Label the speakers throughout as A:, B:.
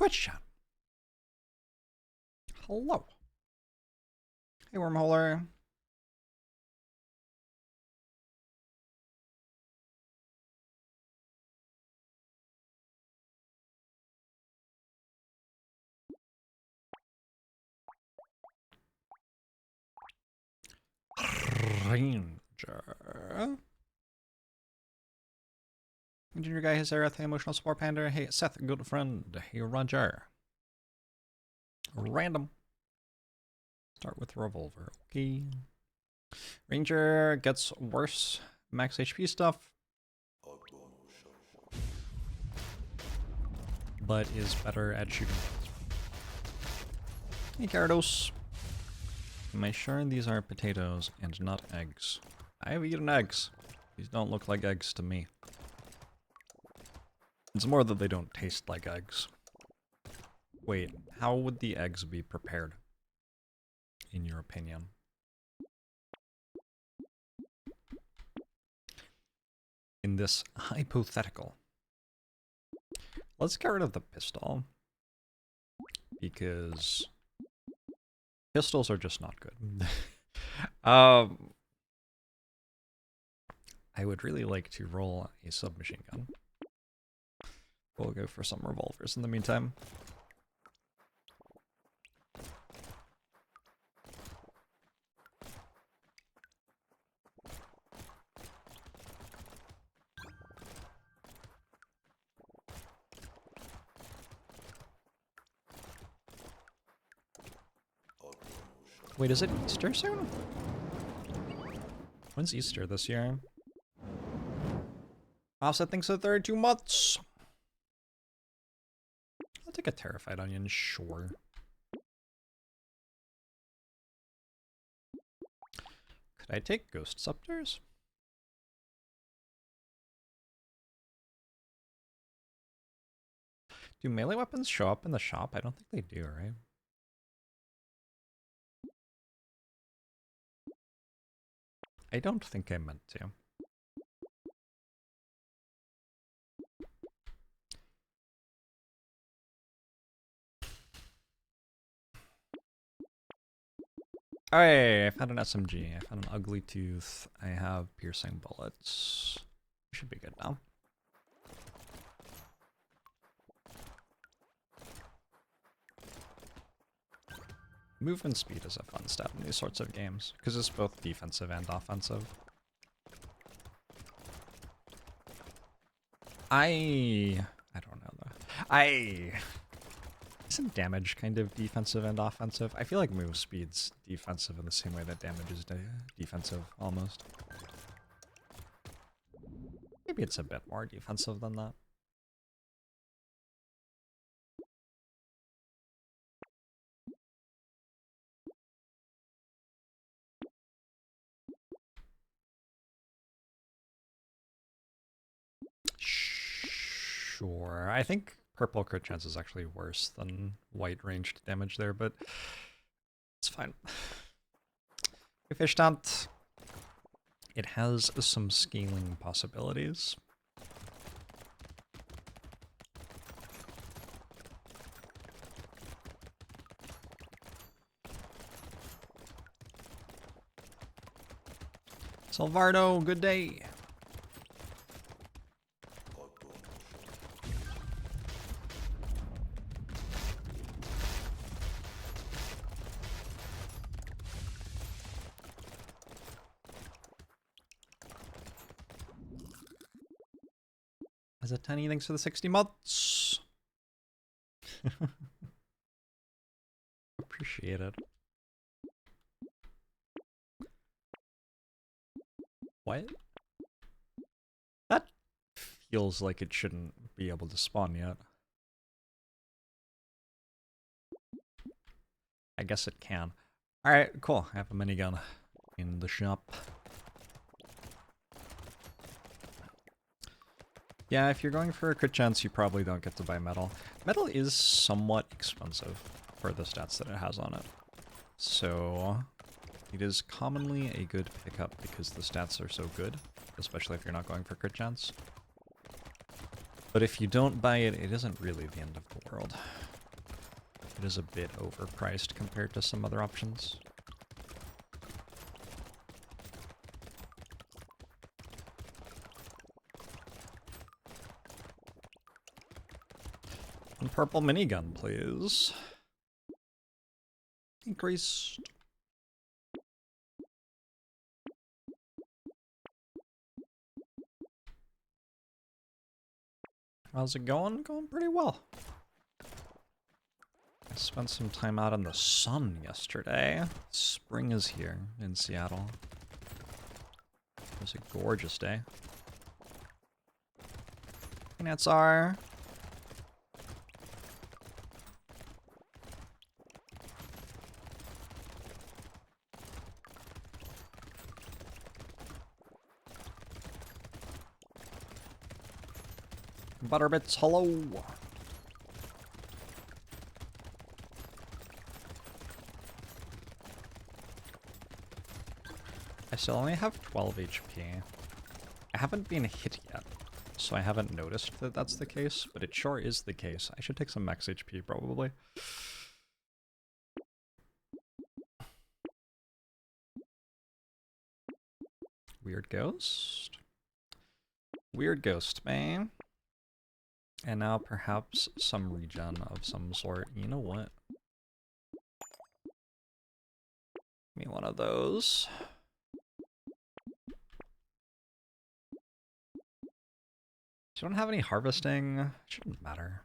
A: Twitch chat. Hello. Hey, Wormholer. Ranger. Junior guy, hey Sarah, hey Emotional Support Panda, hey Seth, good friend, hey Roger. Random. Start with revolver, okay. Ranger gets worse max HP stuff, but is better at shooting. Hey Gyarados. Am I sure these are potatoes and not eggs? I have eaten eggs. These don't look like eggs to me. It's more that they don't taste like eggs. Wait, how would the eggs be prepared? In your opinion? In this hypothetical. Let's get rid of the pistol. Because pistols are just not good. I would really like to roll a submachine gun. We'll go for some revolvers in the meantime. Wait, is it Easter soon? When's Easter this year? Offset thinks that there are 2 months. I'll take a terrified onion, sure. Could I take ghost scepters? Do melee weapons show up in the shop? I don't think they do, right? I don't think I meant to. Alright, I found an SMG. I found an ugly tooth. I have piercing bullets. Should be good now. Movement speed is a fun stat in these sorts of games, because it's both defensive and offensive. I don't know though. Isn't damage kind of defensive and offensive? I feel like move speed's defensive in the same way that damage is defensive, almost. Maybe it's a bit more defensive than that. Sure. I think purple crit chance is actually worse than white ranged damage there, but it's fine. Fish it has some scaling possibilities. Salvardo, good day. As a tiny, thanks for the 60 months. Appreciate it. What? That feels like it shouldn't be able to spawn yet. I guess it can. Alright, cool. I have a minigun in the shop. Yeah, if you're going for a crit chance, you probably don't get to buy metal. Metal is somewhat expensive for the stats that it has on it. So it is commonly a good pickup because the stats are so good, especially if you're not going for crit chance. But if you don't buy it, it isn't really the end of the world. It is a bit overpriced compared to some other options. And purple minigun, please. Increased. How's it going? Going pretty well. I spent some time out in the sun yesterday. Spring is here in Seattle. It was a gorgeous day. And it's our Butterbits, hello! I still only have 12 HP. I haven't been hit yet, so I haven't noticed that that's the case, but it sure is the case. I should take some max HP, probably. Weird ghost? Weird ghost, man. And now perhaps some regen of some sort. You know what? Give me one of those. You don't have any harvesting? Shouldn't matter.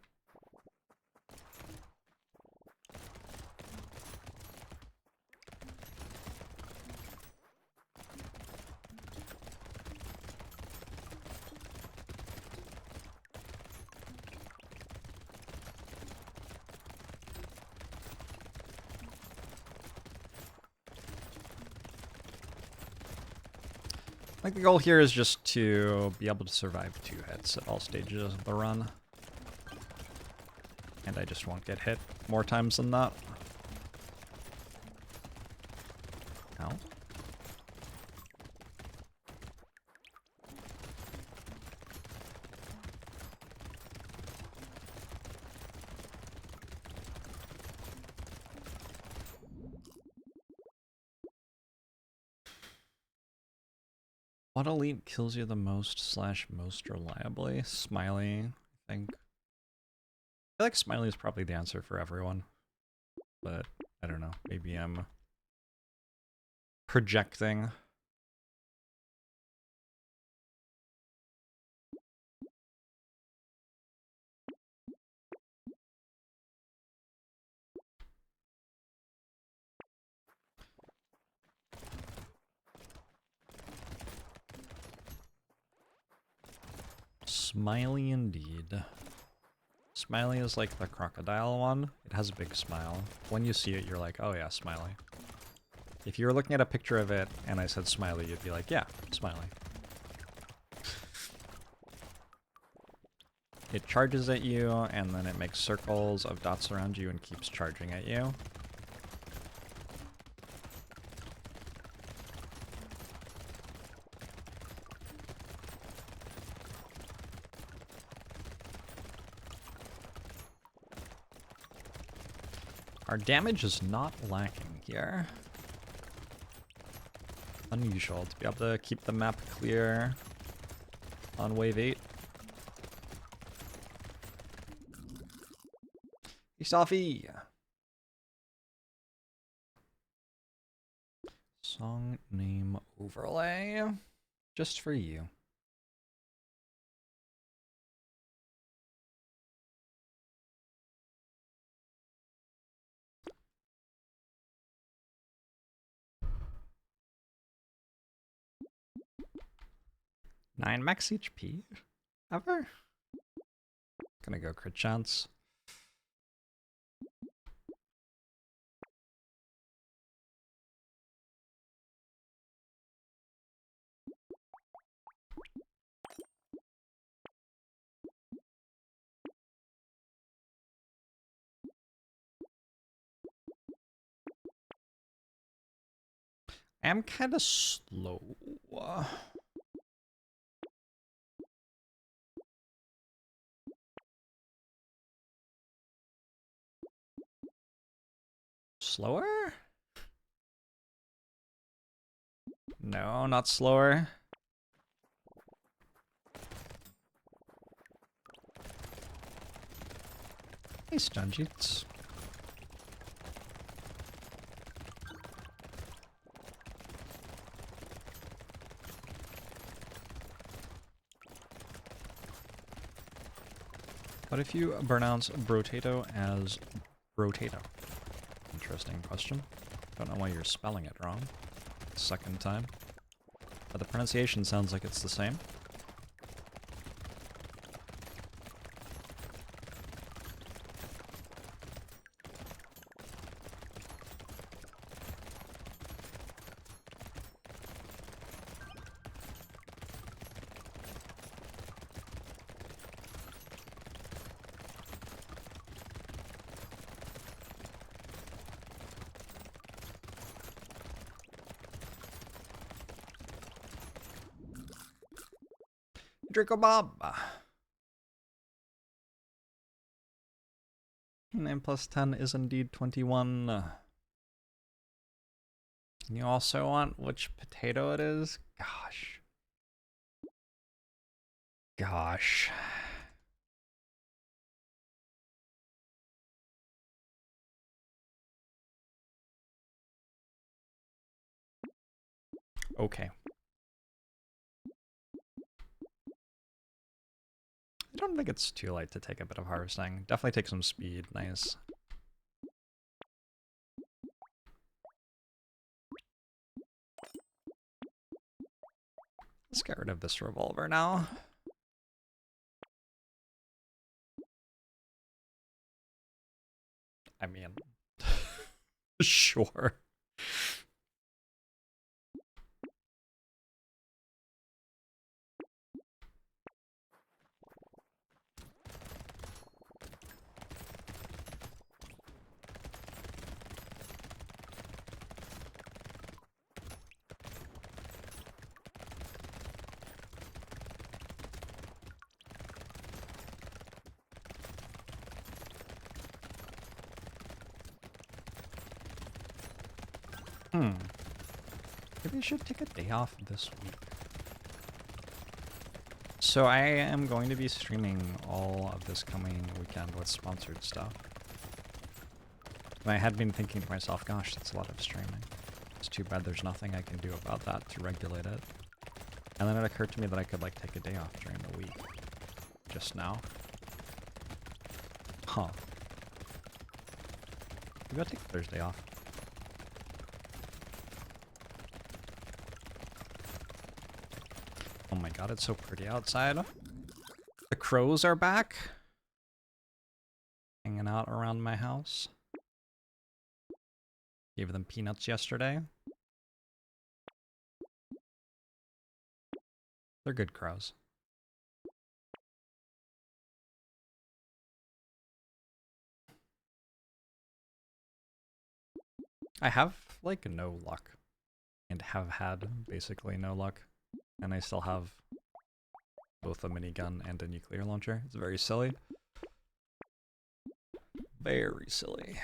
A: I think the goal here is just to be able to survive 2 hits at all stages of the run. And I just won't get hit more times than that. Ow. What elite kills you the most / most reliably? Smiley, I think. I feel like Smiley is probably the answer for everyone. But, I don't know, maybe I'm projecting. Smiley indeed. Smiley is like the crocodile one. It has a big smile. When you see it, you're like, oh yeah, Smiley. If you were looking at a picture of it and I said Smiley, you'd be like, yeah, Smiley. It charges at you, and then it makes circles of dots around you and keeps charging at you. Our damage is not lacking here. Unusual to be able to keep the map clear on wave 8. Isafi! Song name overlay. Just for you. Nine max HP? Ever? Gonna go crit chance. I am kind of slow. slower? No, not slower. Nice, Junjits. What if you pronounce Brotato as Brotato? Interesting question. Don't know why you're spelling it wrong. Second time. But the pronunciation sounds like it's the same. Draco Bob. 9 plus 10 is indeed 21. You also want which potato it is? Gosh. Gosh. Okay. I don't think it's too late to take a bit of harvesting. Definitely take some speed. Nice. Let's get rid of this revolver now. I mean, sure. Maybe I should take a day off this week. So I am going to be streaming all of this coming weekend with sponsored stuff. And I had been thinking to myself, gosh, that's a lot of streaming. It's too bad there's nothing I can do about that to regulate it. And then it occurred to me that I could like take a day off during the week. Just now. Huh. Maybe I'll take Thursday off. Oh my god, it's so pretty outside. The crows are back. Hanging out around my house. Gave them peanuts yesterday. They're good crows. I have, like, no luck. And have had basically no luck. And I still have both a minigun and a nuclear launcher. It's very silly. Very silly.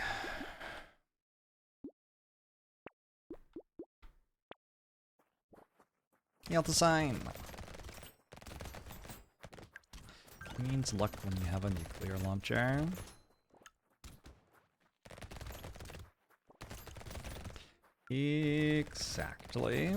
A: Yelta sign! It means luck when you have a nuclear launcher. Exactly.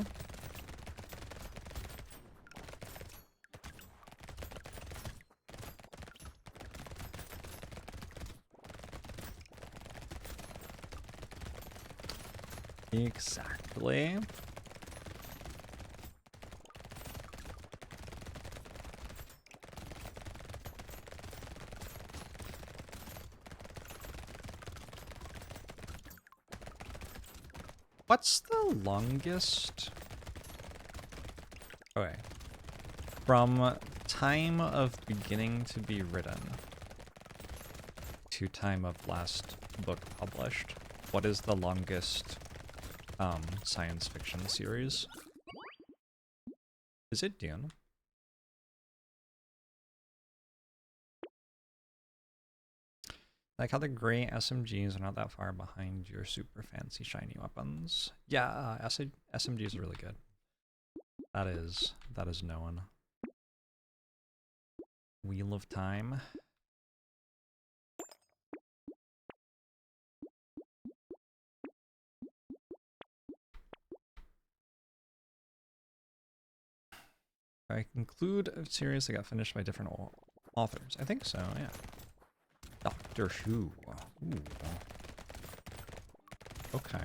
A: Exactly. What's the longest? Okay. From time of beginning to be written to time of last book published, what is the longest science fiction series? Is it Dune? Like how the gray SMGs are not that far behind your super fancy shiny weapons. Yeah, SMGs are really good. That is known. Wheel of Time. I conclude a series that got finished by different authors. I think so, yeah. Doctor Who. Ooh. Okay.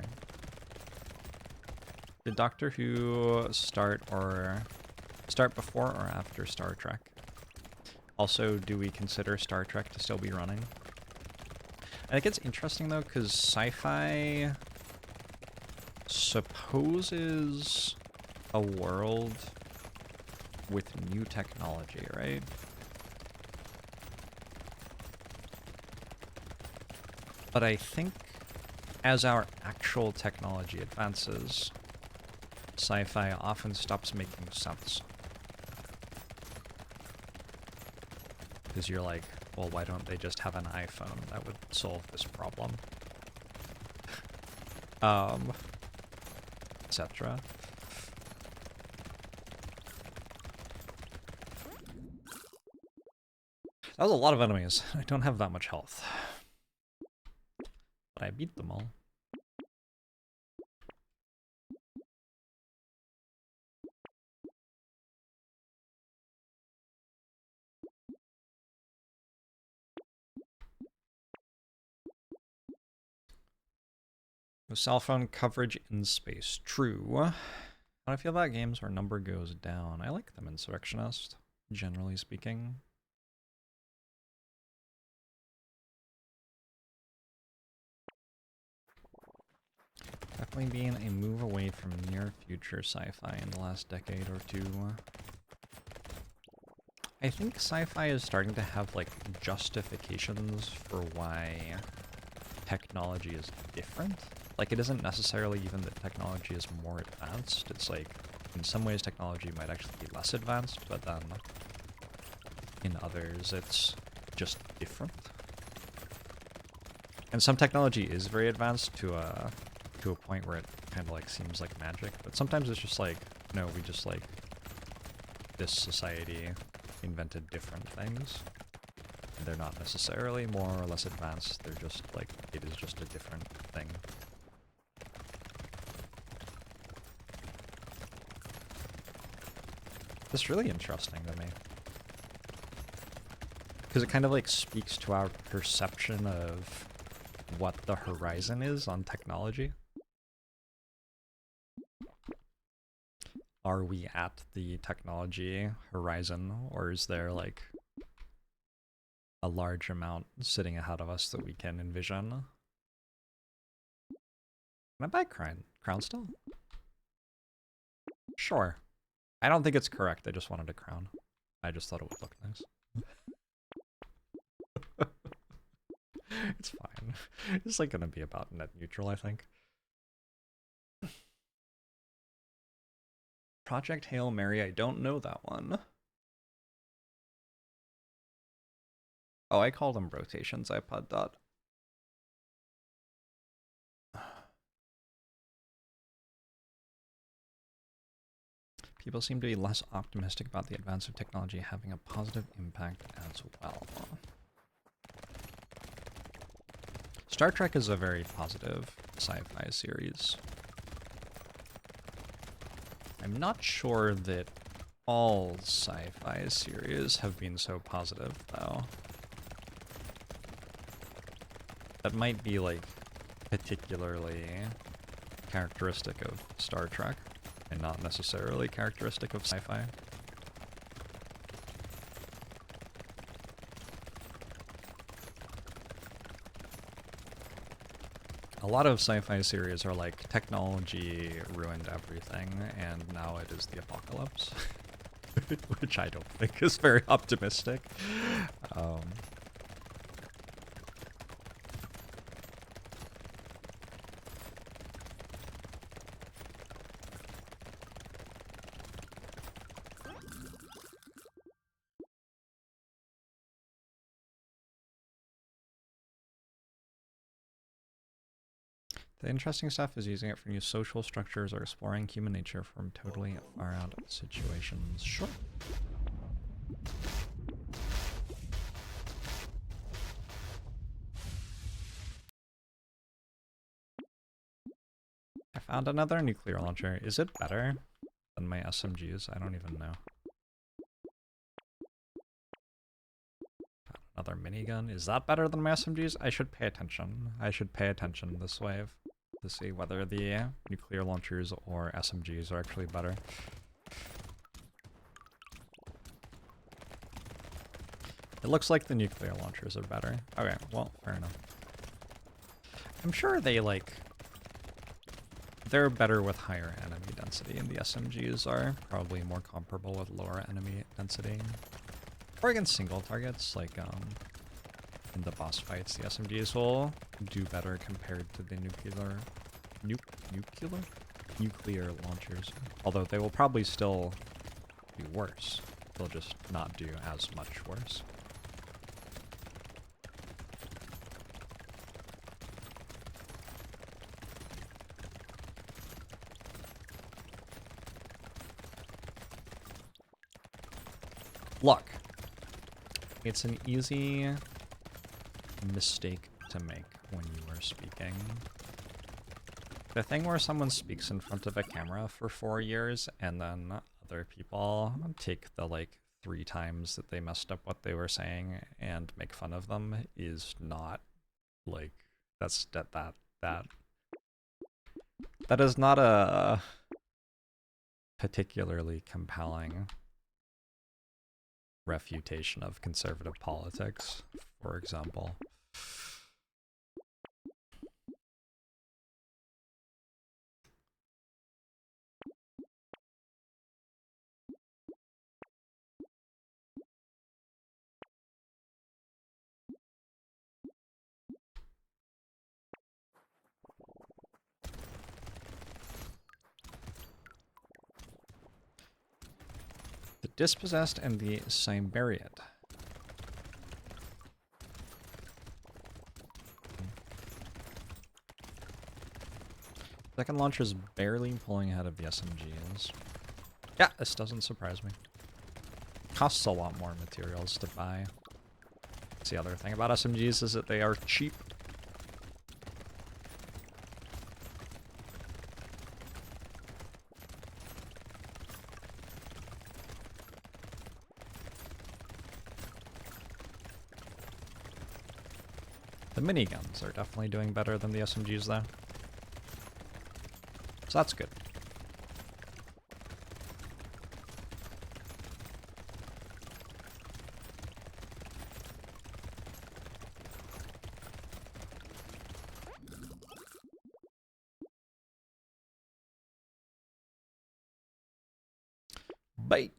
A: Did Doctor Who start before or after Star Trek? Also, do we consider Star Trek to still be running? I think it's interesting though, because sci-fi supposes a world with new technology, right? But I think as our actual technology advances, sci-fi often stops making sense. Because you're like, well, why don't they just have an iPhone that would solve this problem? Etc. That was a lot of enemies. I don't have that much health. But I beat them all. No cell phone coverage in space. True. How do I feel about games where number goes down? I like them, Insurrectionist, generally speaking. Definitely being a move away from near future sci-fi in the last decade or two. I think sci-fi is starting to have like justifications for why technology is different. Like it isn't necessarily even that technology is more advanced. It's like in some ways technology might actually be less advanced, but then in others it's just different. And some technology is very advanced to a point where it kind of like seems like magic, but sometimes it's just like, no, we just like, this society invented different things. And they're not necessarily more or less advanced, they're just like, it is just a different thing. It's really interesting to me. Because it kind of like speaks to our perception of what the horizon is on technology. Are we at the technology horizon, or is there like a large amount sitting ahead of us that we can envision? Can I buy crown still? Sure. I don't think it's correct, I just wanted a crown. I just thought it would look nice. It's fine. It's like gonna be about net neutral, I think. Project Hail Mary, I don't know that one. Oh, I call them rotations, iPod dot. People seem to be less optimistic about the advance of technology having a positive impact as well. Star Trek is a very positive sci-fi series. I'm not sure that all sci-fi series have been so positive, though. That might be, like, particularly characteristic of Star Trek, and not necessarily characteristic of sci-fi. A lot of sci-fi series are like, technology ruined everything, and now it is the apocalypse. Which I don't think is very optimistic. The interesting stuff is using it for new social structures or exploring human nature from totally far out situations. Sure. I found another nuclear launcher. Is it better than my SMGs? I don't even know. Found another minigun. Is that better than my SMGs? I should pay attention. I should pay attention this wave to see whether the nuclear launchers or SMGs are actually better. It looks like the nuclear launchers are better. Okay, well, fair enough. I'm sure they, like... They're better with higher enemy density, and the SMGs are probably more comparable with lower enemy density. Or against single targets, like, in the boss fights, the SMGs will do better compared to the nuclear launchers. Although they will probably still be worse. They'll just not do as much worse. Look, it's an easy mistake to make when you are speaking. The thing where someone speaks in front of a camera for 4 years and then other people take the like 3 times that they messed up what they were saying and make fun of them is not like that is not a particularly compelling refutation of conservative politics, for example. The Dispossessed and the Cymeriad. Second launcher is barely pulling ahead of the SMGs. Yeah, this doesn't surprise me. Costs a lot more materials to buy. That's the other thing about SMGs is that they are cheap. The miniguns are definitely doing better than the SMGs though. So that's good. Bait.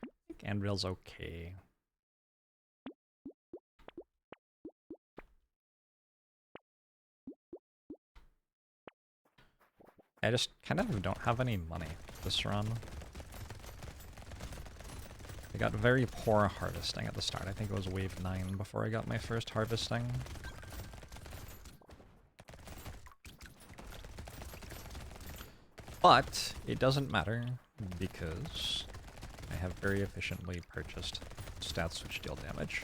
A: I think Anvil's okay. I just kind of don't have any money this run. I got very poor harvesting at the start. I think it was wave 9 before I got my first harvesting. But it doesn't matter because I have very efficiently purchased stats which deal damage.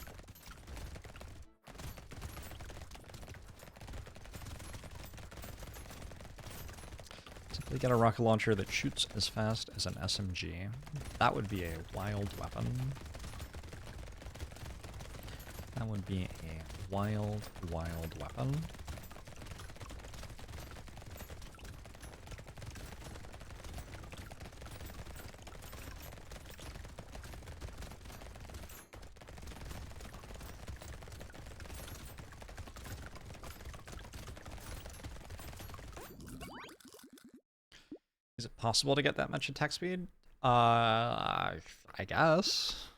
A: Simply get a rocket launcher that shoots as fast as an SMG. That would be a wild weapon. That would be a wild, wild weapon. Is it possible to get that much attack speed? I guess.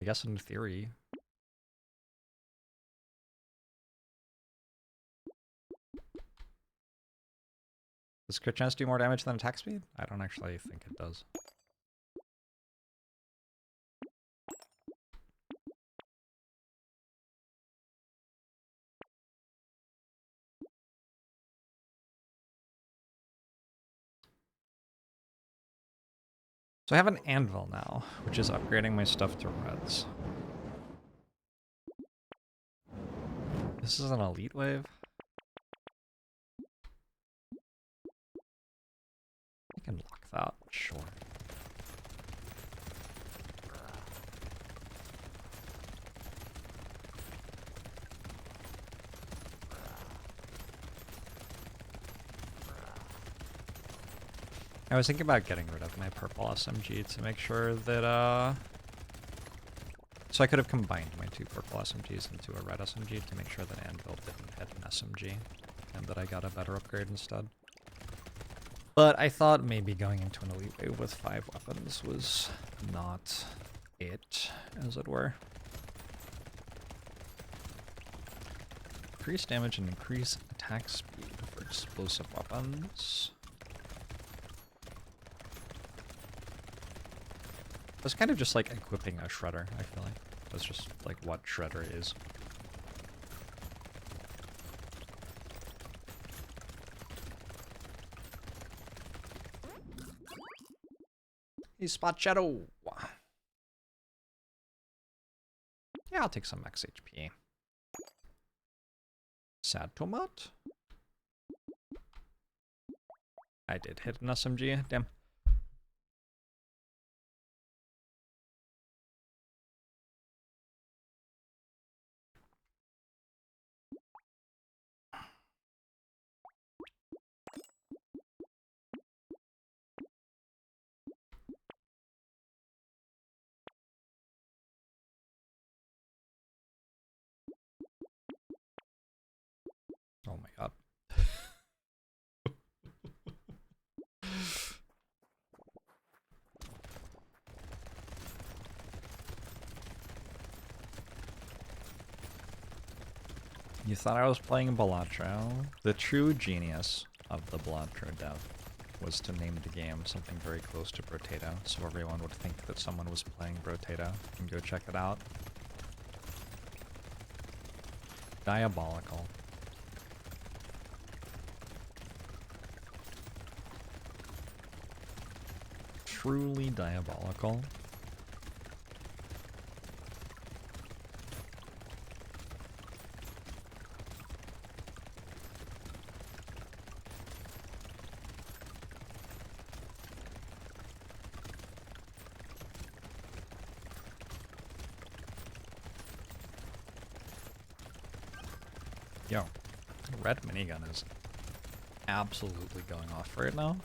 A: I guess in theory. Does crit chance do more damage than attack speed? I don't actually think it does. So I have an anvil now, which is upgrading my stuff to reds. This is an elite wave. I can lock that, sure. I was thinking about getting rid of my purple SMG to make sure that, so I could have combined my two purple SMGs into a red SMG to make sure that Anvil didn't hit an SMG, and that I got a better upgrade instead. But I thought maybe going into an elite wave with 5 weapons was not it, as it were. Increase damage and increase attack speed for explosive weapons. That's kind of just like equipping a shredder, I feel like. That's just like what shredder is. Hey, Spot Shadow! Yeah, I'll take some max HP. Sad Tomat? I did hit an SMG, damn. Oh my god. You thought I was playing Balatro? The true genius of the Balatro dev was to name the game something very close to Brotato, so everyone would think that someone was playing Brotato and go check it out. Diabolical. Truly diabolical. Yo, red minigun is absolutely going off right now.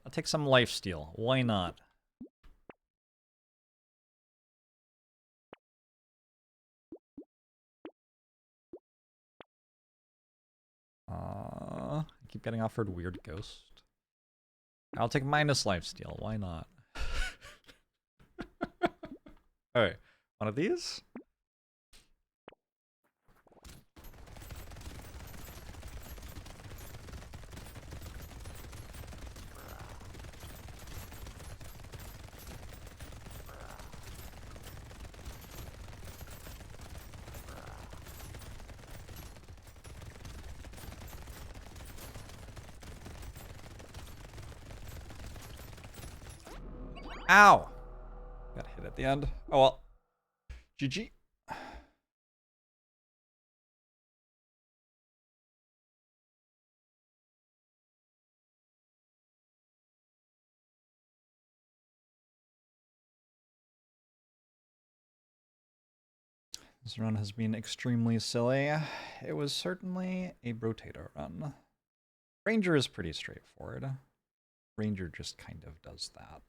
A: I'll take some lifesteal. Why not? I keep getting offered weird ghost. I'll take minus lifesteal. Why not? Alright, one of these? Ow! Got hit at the end. Oh well. GG. This run has been extremely silly. It was certainly a Brotato run. Ranger is pretty straightforward. Ranger just kind of does that.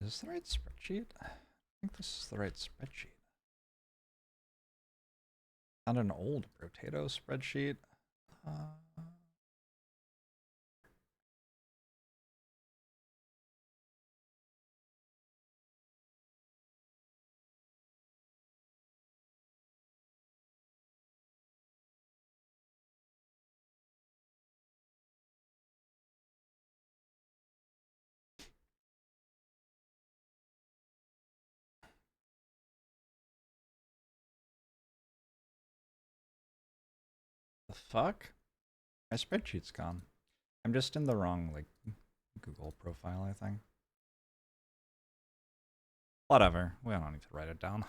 A: Is this the right spreadsheet? I think this is the right spreadsheet. Found an old Brotato spreadsheet. The fuck? My spreadsheet's gone. I'm just in the wrong, like, Google profile, I think. Whatever. We don't need to write it down.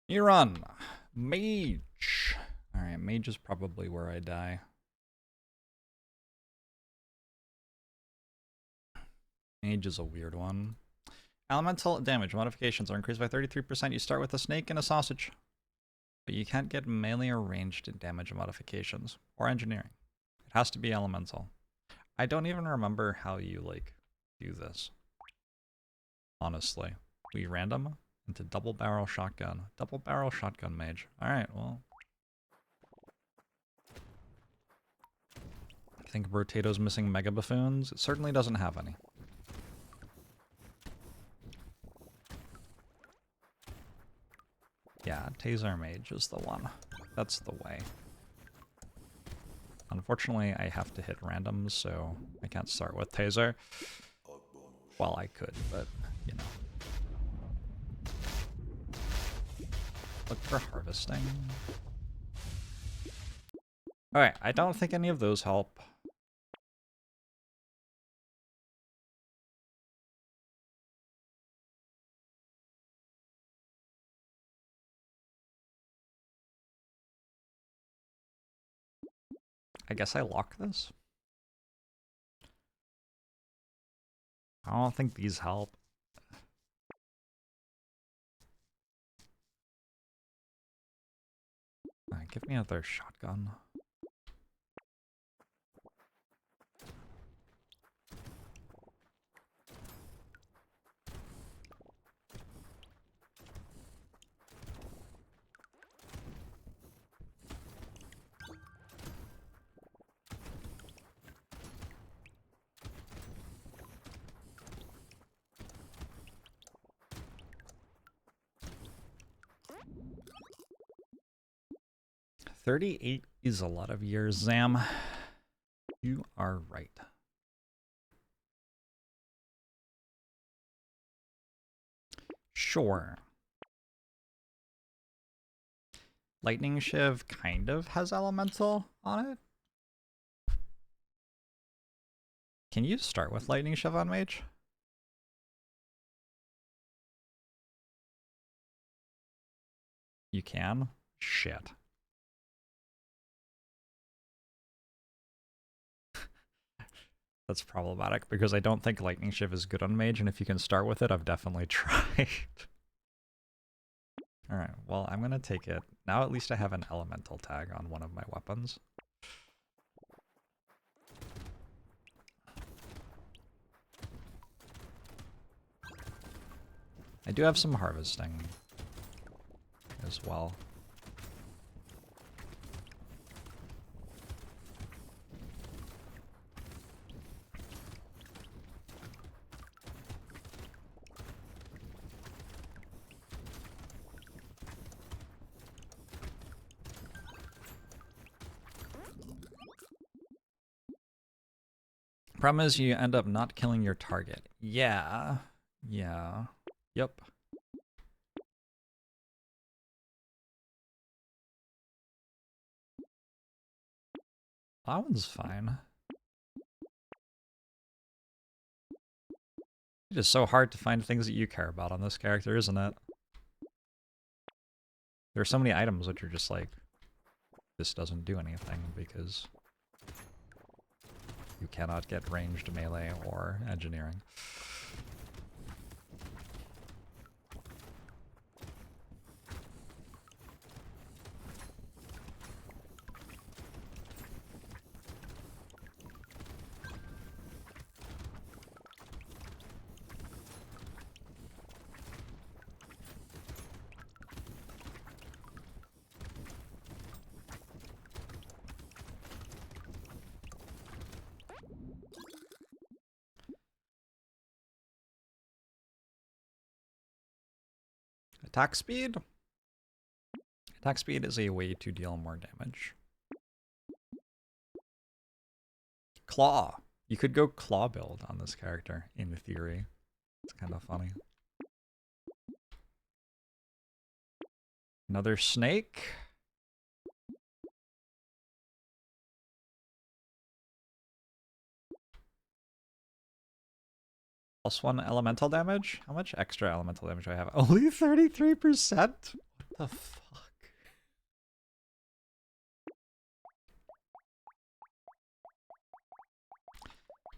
A: You run! Mage! Alright, Mage is probably where I die. Mage is a weird one. Elemental damage modifications are increased by 33%. You start with a snake and a sausage. But you can't get melee or ranged damage modifications. Or engineering. It has to be elemental. I don't even remember how you, like, do this. Honestly. We random into double barrel shotgun. Double barrel shotgun mage. Alright, well. I think Brotato's missing mega buffoons. It certainly doesn't have any. Yeah, Taser Mage is the one. That's the way. Unfortunately, I have to hit randoms, so I can't start with Taser. Well, I could, but, you know. Look for harvesting. Alright, I don't think any of those help. I guess I lock this. I don't think these help. Give me another shotgun. $38 is a lot of years, Zam. You are right. Sure. Lightning Shiv kind of has elemental on it. Can you start with Lightning Shiv on Mage? You can? Shit. That's problematic because I don't think Lightning Shiv is good on Mage, and if you can start with it, I've definitely tried. Alright, well, I'm gonna take it. Now at least I have an elemental tag on one of my weapons. I do have some harvesting as well. Problem is you end up not killing your target. Yeah. Yeah. Yep. That one's fine. It is so hard to find things that you care about on this character, isn't it? There are so many items which are just like, this doesn't do anything because you cannot get ranged melee or engineering. Attack speed? Attack speed is a way to deal more damage. Claw. You could go claw build on this character, in theory. It's kind of funny. Another snake. +1 elemental damage? How much extra elemental damage do I have? Only 33%? What the fuck?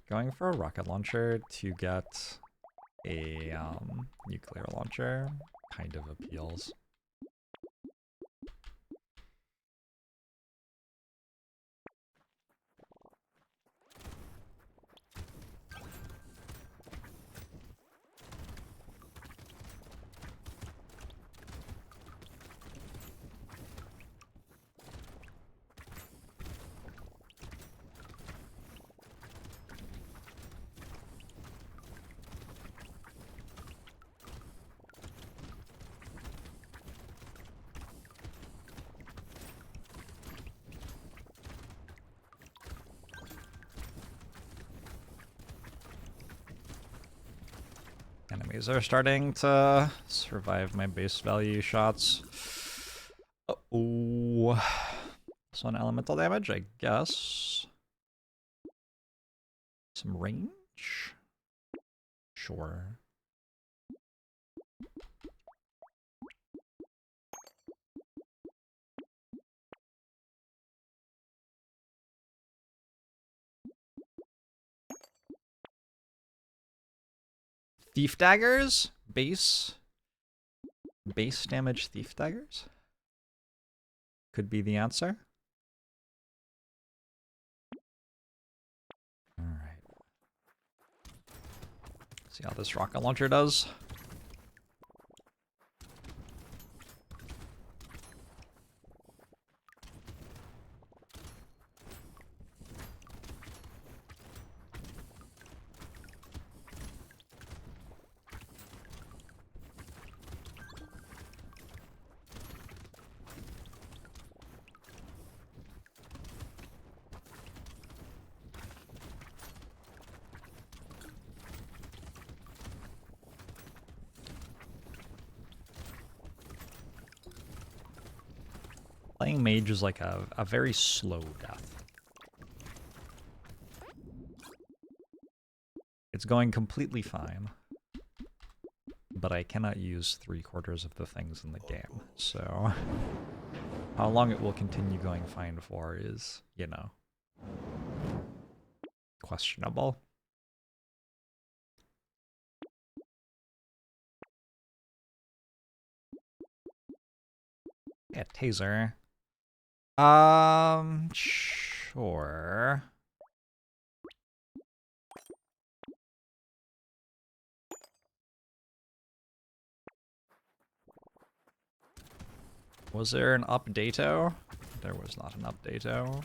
A: Going for a rocket launcher to get a nuclear launcher kind of appeals. Enemies are starting to survive my base value shots. Oh, this one elemental damage, I guess. Some range? Sure. Thief daggers? Base damage thief daggers? Could be the answer. Alright. See how this rocket launcher does. Playing Mage is like a very slow death. It's going completely fine, but I cannot use 3/4 of the things in the game, so how long it will continue going fine for is, you know, questionable. Yeah, taser. Sure. Was there an updato? There was not an updato.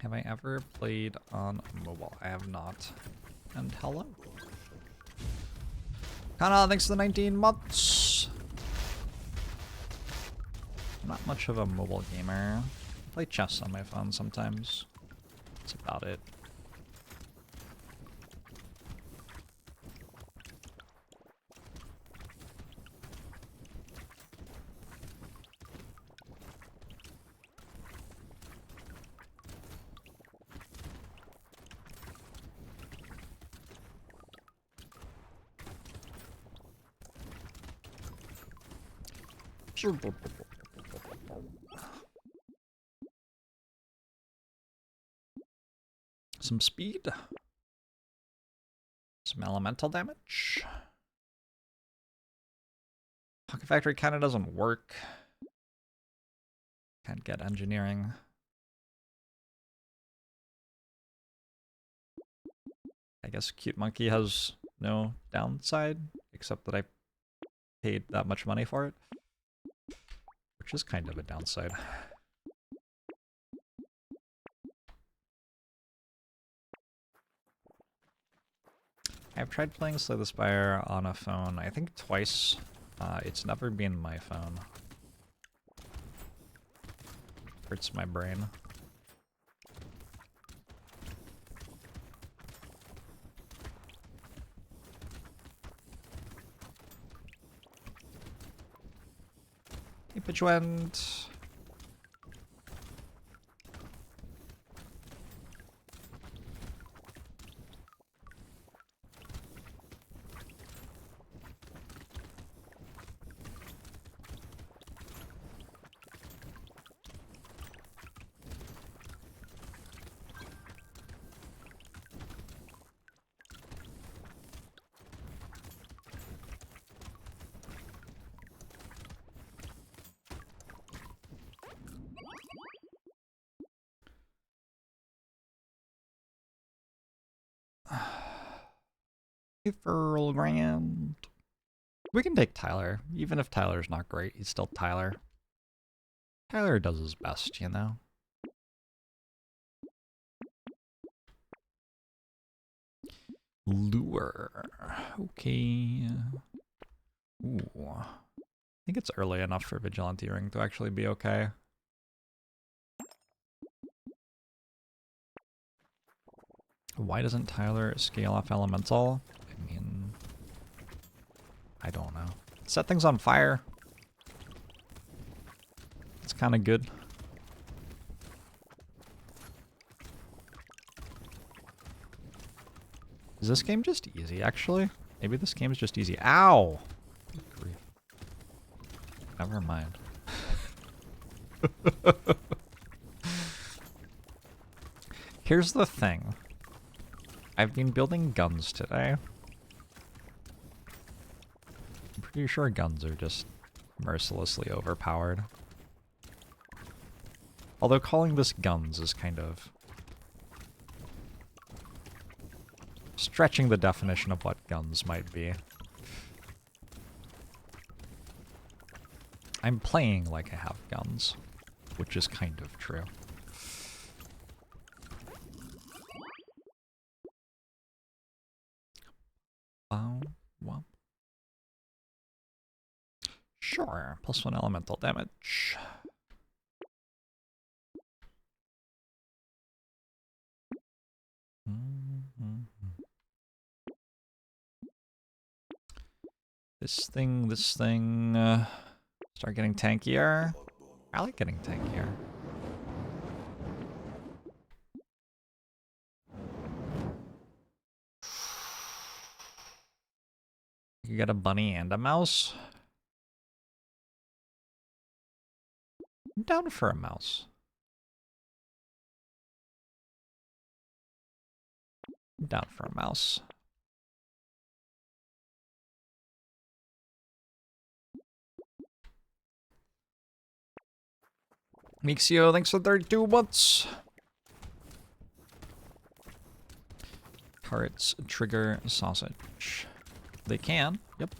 A: Have I ever played on mobile? I have not. And hello. Kana, thanks for the 19 months. Not much of a mobile gamer. I play chess on my phone sometimes. That's about it. Some speed. Some elemental damage. Pocket Factory kind of doesn't work. Can't get engineering. I guess Cute Monkey has no downside, except that I paid that much money for it. Which is kind of a downside. I've tried playing Slay the Spire on a phone, I think twice. It's never been my phone. Hurts my brain. Hey, Pitchwind. Earl Grant. We can take Tyler. Even if Tyler's not great, he's still Tyler. Tyler does his best, you know? Lure. Okay. Ooh. I think it's early enough for Vigilante Ring to actually be okay. Why doesn't Tyler scale off Elemental? I mean, I don't know. Set things on fire. It's kind of good. Is this game just easy, actually? Maybe this game is just easy. Ow! Good grief. Never mind. Here's the thing. I've been building guns today. I'm pretty sure guns are just mercilessly overpowered. Although calling this guns is kind of stretching the definition of what guns might be. I'm playing like I have guns, which is kind of true. Well. Sure, +1 elemental damage. This thing, start getting tankier. I like getting tankier. You get a bunny and a mouse? I'm down for a mouse. I'm down for a mouse. Mixio, thanks for 32 months. Turrets trigger sausage. They can, yep.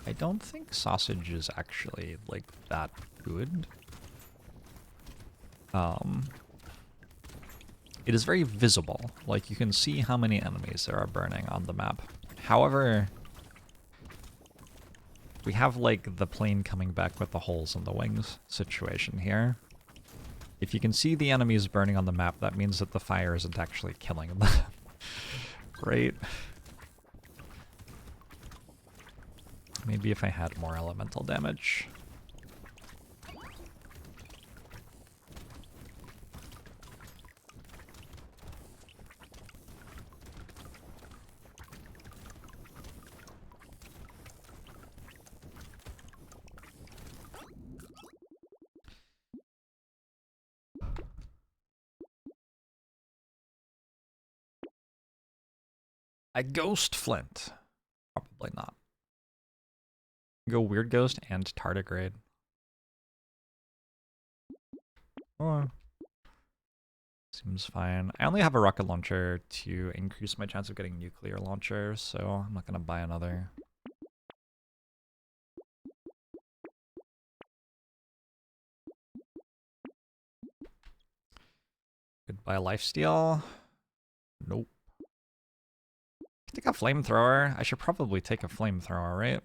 A: I don't think sausage is actually, like, that good. It is very visible. Like, you can see how many enemies there are burning on the map. However, we have, like, the plane coming back with the holes in the wings situation here. If you can see the enemies burning on the map, that means that the fire isn't actually killing them. Right? Maybe if I had more elemental damage. A ghost flint. Probably not. Go weird ghost and tardigrade. Oh. Seems fine. I only have a rocket launcher to increase my chance of getting nuclear launcher, so I'm not gonna buy another. Could buy a lifesteal. Nope. Take a flamethrower. I should probably take a flamethrower, right?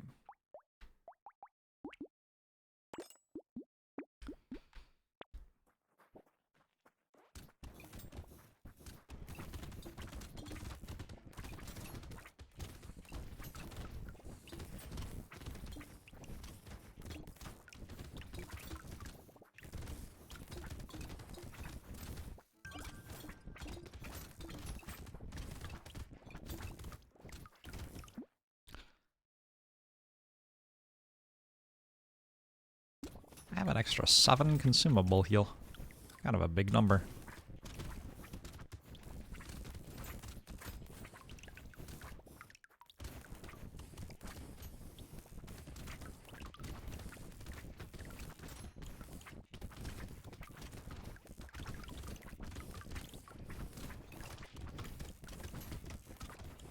A: I have an extra 7 consumable heal. Kind of a big number.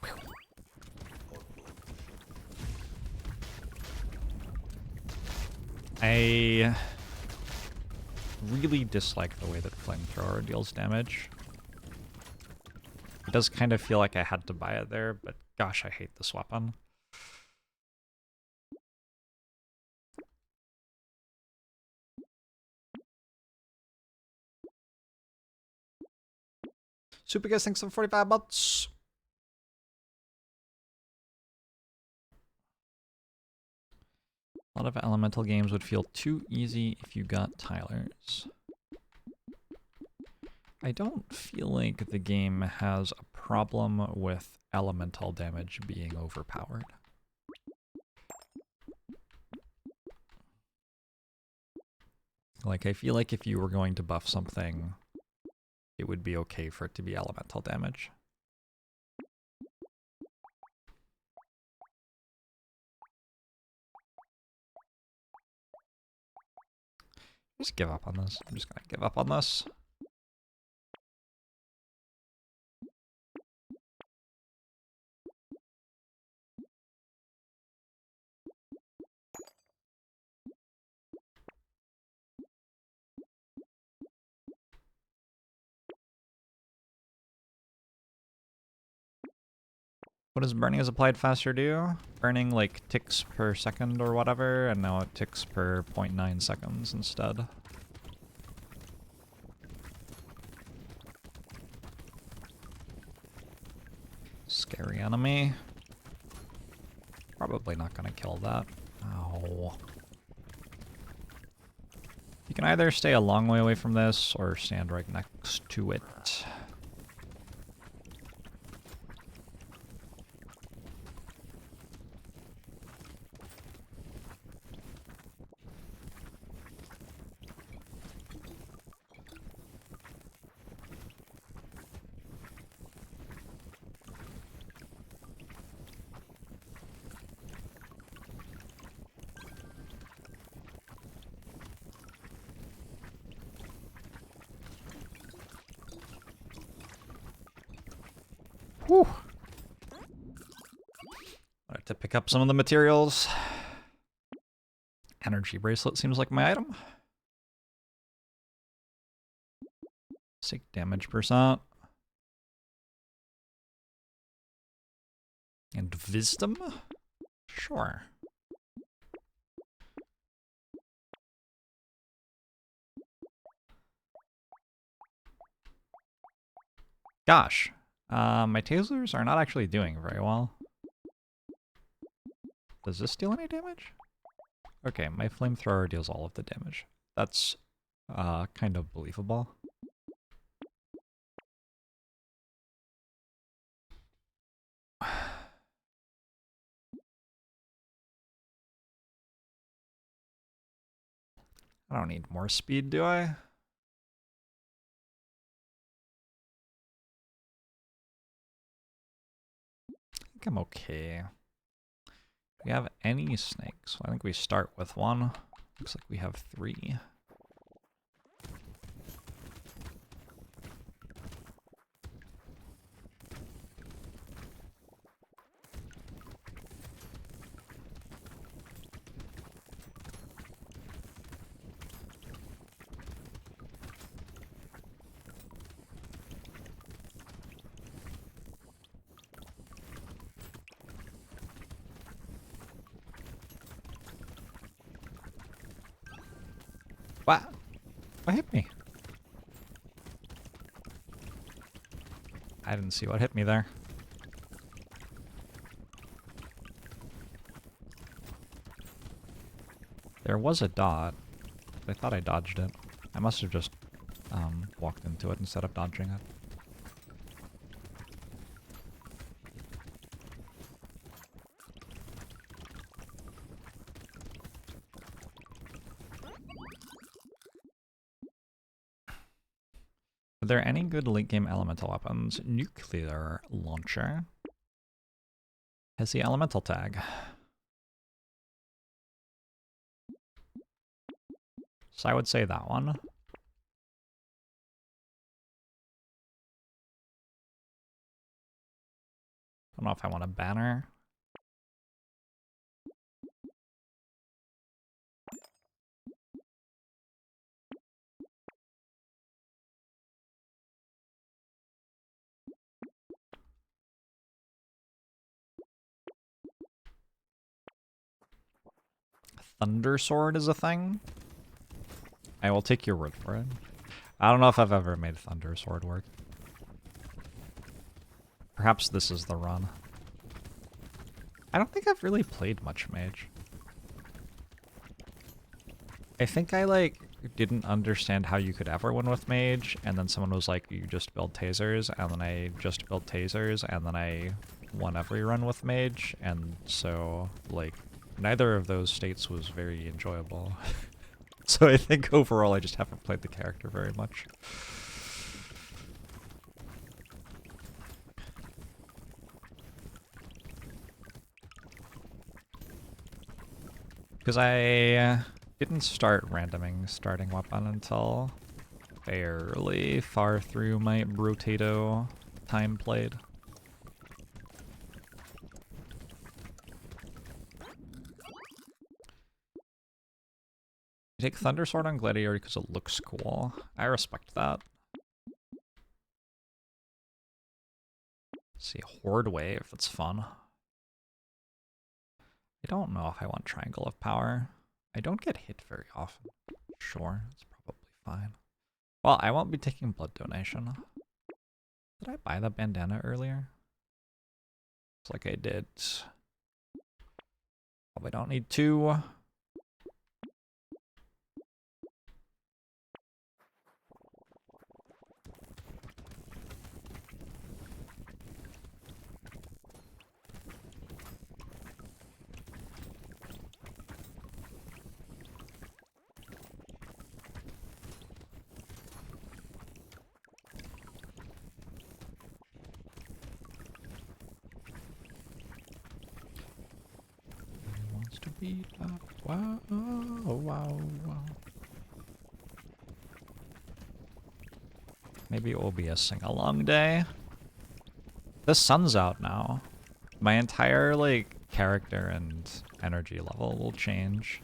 A: Whew. I really dislike the way that Flamethrower deals damage. It does kind of feel like I had to buy it there, but gosh, I hate this weapon. Super guys, thanks for 45 bucks. A lot of elemental games would feel too easy if you got Tyler's. I don't feel like the game has a problem with elemental damage being overpowered. Like, I feel like if you were going to buff something, it would be okay for it to be elemental damage. Just give up on this. I'm just gonna give up on this. What does burning as applied faster do? Burning like ticks per second or whatever, and now it ticks per 0.9 seconds instead. Scary enemy. Probably not gonna kill that. Ow. You can either stay a long way away from this or stand right next to it. Whew. I have to pick up some of the materials. Energy bracelet seems like my item. Sick damage percent. And wisdom? Sure. Gosh. My tasers are not actually doing very well. Does this deal any damage? Okay, my flamethrower deals all of the damage. That's kind of believable. I don't need more speed, do I? I think I'm okay. Do we have any snakes? Well, I think we start with one. Looks like we have 3. What? What hit me? I didn't see what hit me there. There was a dot. I thought I dodged it. I must have just walked into it instead of dodging it. Are there any good late game elemental weapons? Nuclear launcher has the elemental tag. So I would say that one. I don't know if I want a banner. Thunder Sword is a thing. I will take your word for it. I don't know if I've ever made Thunder Sword work. Perhaps this is the run. I don't think I've really played much Mage. I think I, like, didn't understand how you could ever win with Mage, and then someone was like, you just build tasers, and then I just built tasers, and then I won every run with Mage, and so, like, neither of those states was very enjoyable. So I think overall I just haven't played the character very much. Because I didn't start randoming starting weapon until fairly far through my Brotato time played. You take Thunder Sword on Gladiator because it looks cool. I respect that. Let's see, Horde Wave, that's fun. I don't know if I want Triangle of Power. I don't get hit very often. Sure, it's probably fine. Well, I won't be taking blood donation. Did I buy the bandana earlier? Looks like I did. Probably don't need to. To be wow, wow, wow. Maybe it will be a sing-along day. The sun's out now. My entire, like, character and energy level will change.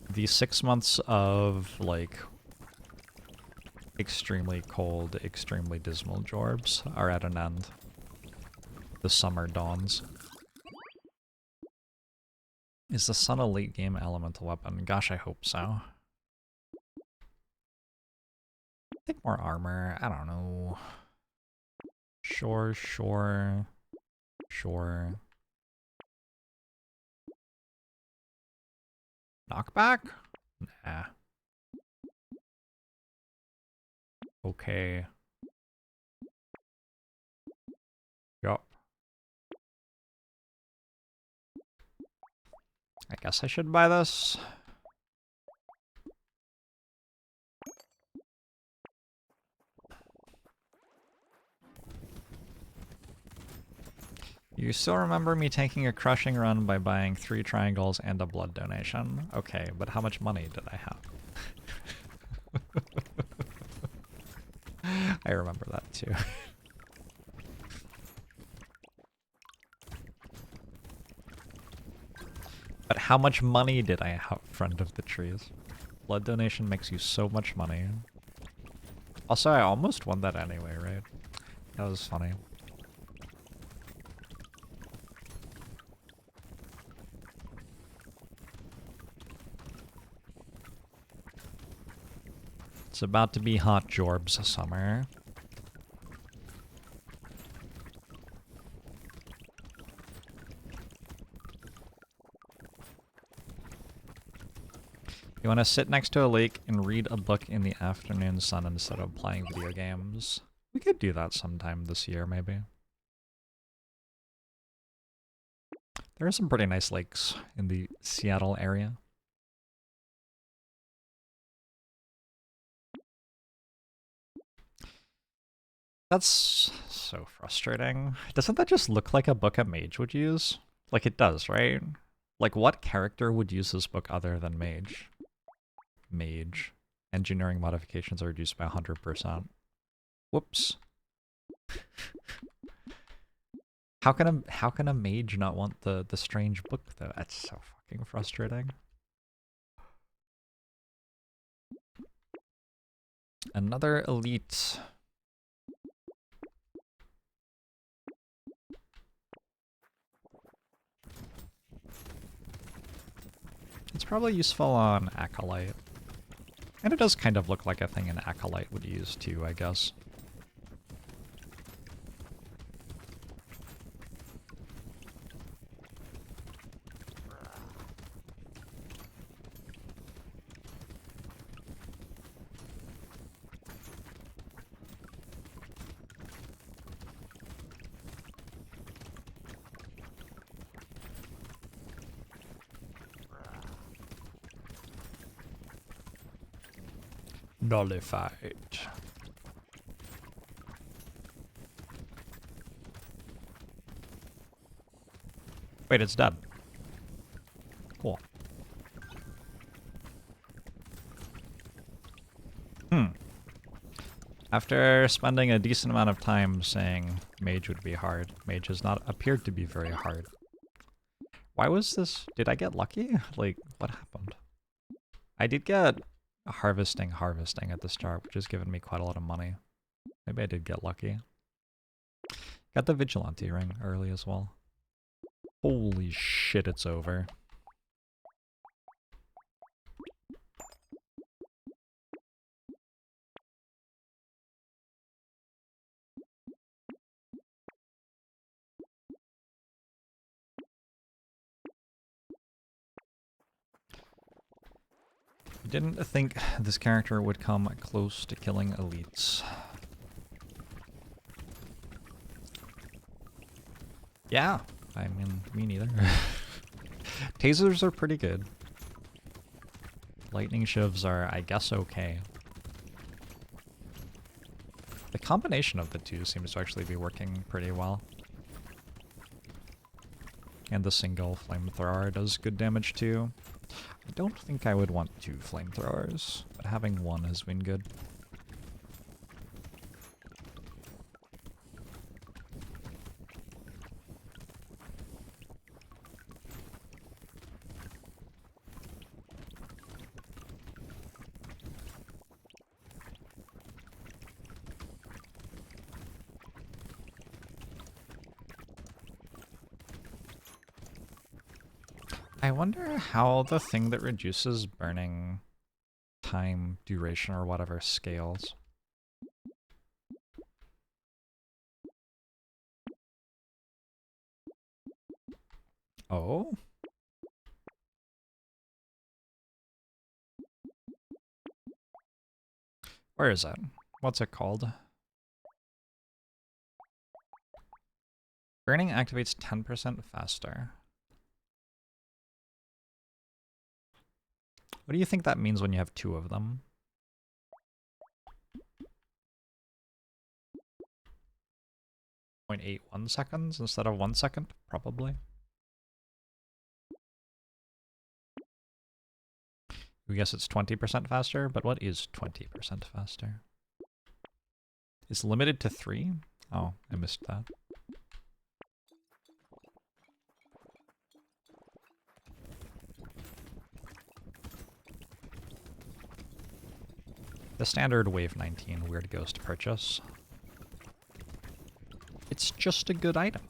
A: The 6 months of, like, extremely cold, extremely dismal Jorbs are at an end. The summer dawns. Is the sun a late game elemental weapon? Gosh, I hope so. Take more armor, I don't know. Sure, sure. Sure. Knockback? Nah. Okay. Yup. I guess I should buy this. You still remember me taking a crushing run by buying 3 triangles and a blood donation. Okay, but how much money did I have? I remember that too. But how much money did I have, friend of the trees? Blood donation makes you so much money. Also, I almost won that anyway, right? That was funny. It's about to be hot Jorbs summer. You want to sit next to a lake and read a book in the afternoon sun instead of playing video games? We could do that sometime this year, maybe. There are some pretty nice lakes in the Seattle area. That's so frustrating. Doesn't that just look like a book a mage would use? Like it does, right? Like what character would use this book other than mage? Mage. Engineering modifications are reduced by 100%. Whoops. How can a mage not want the strange book though? That's so fucking frustrating. Another elite. It's probably useful on Acolyte. And it does kind of look like a thing an Acolyte would use too, I guess. Nullified. Wait, it's dead. Cool. After spending a decent amount of time saying Mage would be hard, Mage has not appeared to be very hard. Why was this? Did I get lucky? Like, what happened? I did get harvesting at the start, which has given me quite a lot of money. Maybe I did get lucky. Got the Vigilante ring early as well. Holy shit, it's over. Didn't think this character would come close to killing elites. Yeah, I mean, me neither. Tasers are pretty good. Lightning shivs are, I guess, okay. The combination of the two seems to actually be working pretty well. And the single flamethrower does good damage too. I don't think I would want 2 flamethrowers, but having 1 has been good. I wonder how the thing that reduces burning time, duration, or whatever scales. Oh? Where is it? What's it called? Burning activates 10% faster. What do you think that means when you have 2 of them? 0.81 seconds instead of 1 second, probably. We guess it's 20% faster, but what is 20% faster? It's limited to 3? Oh, I missed that. The standard Wave 19 Weird Ghost purchase. It's just a good item.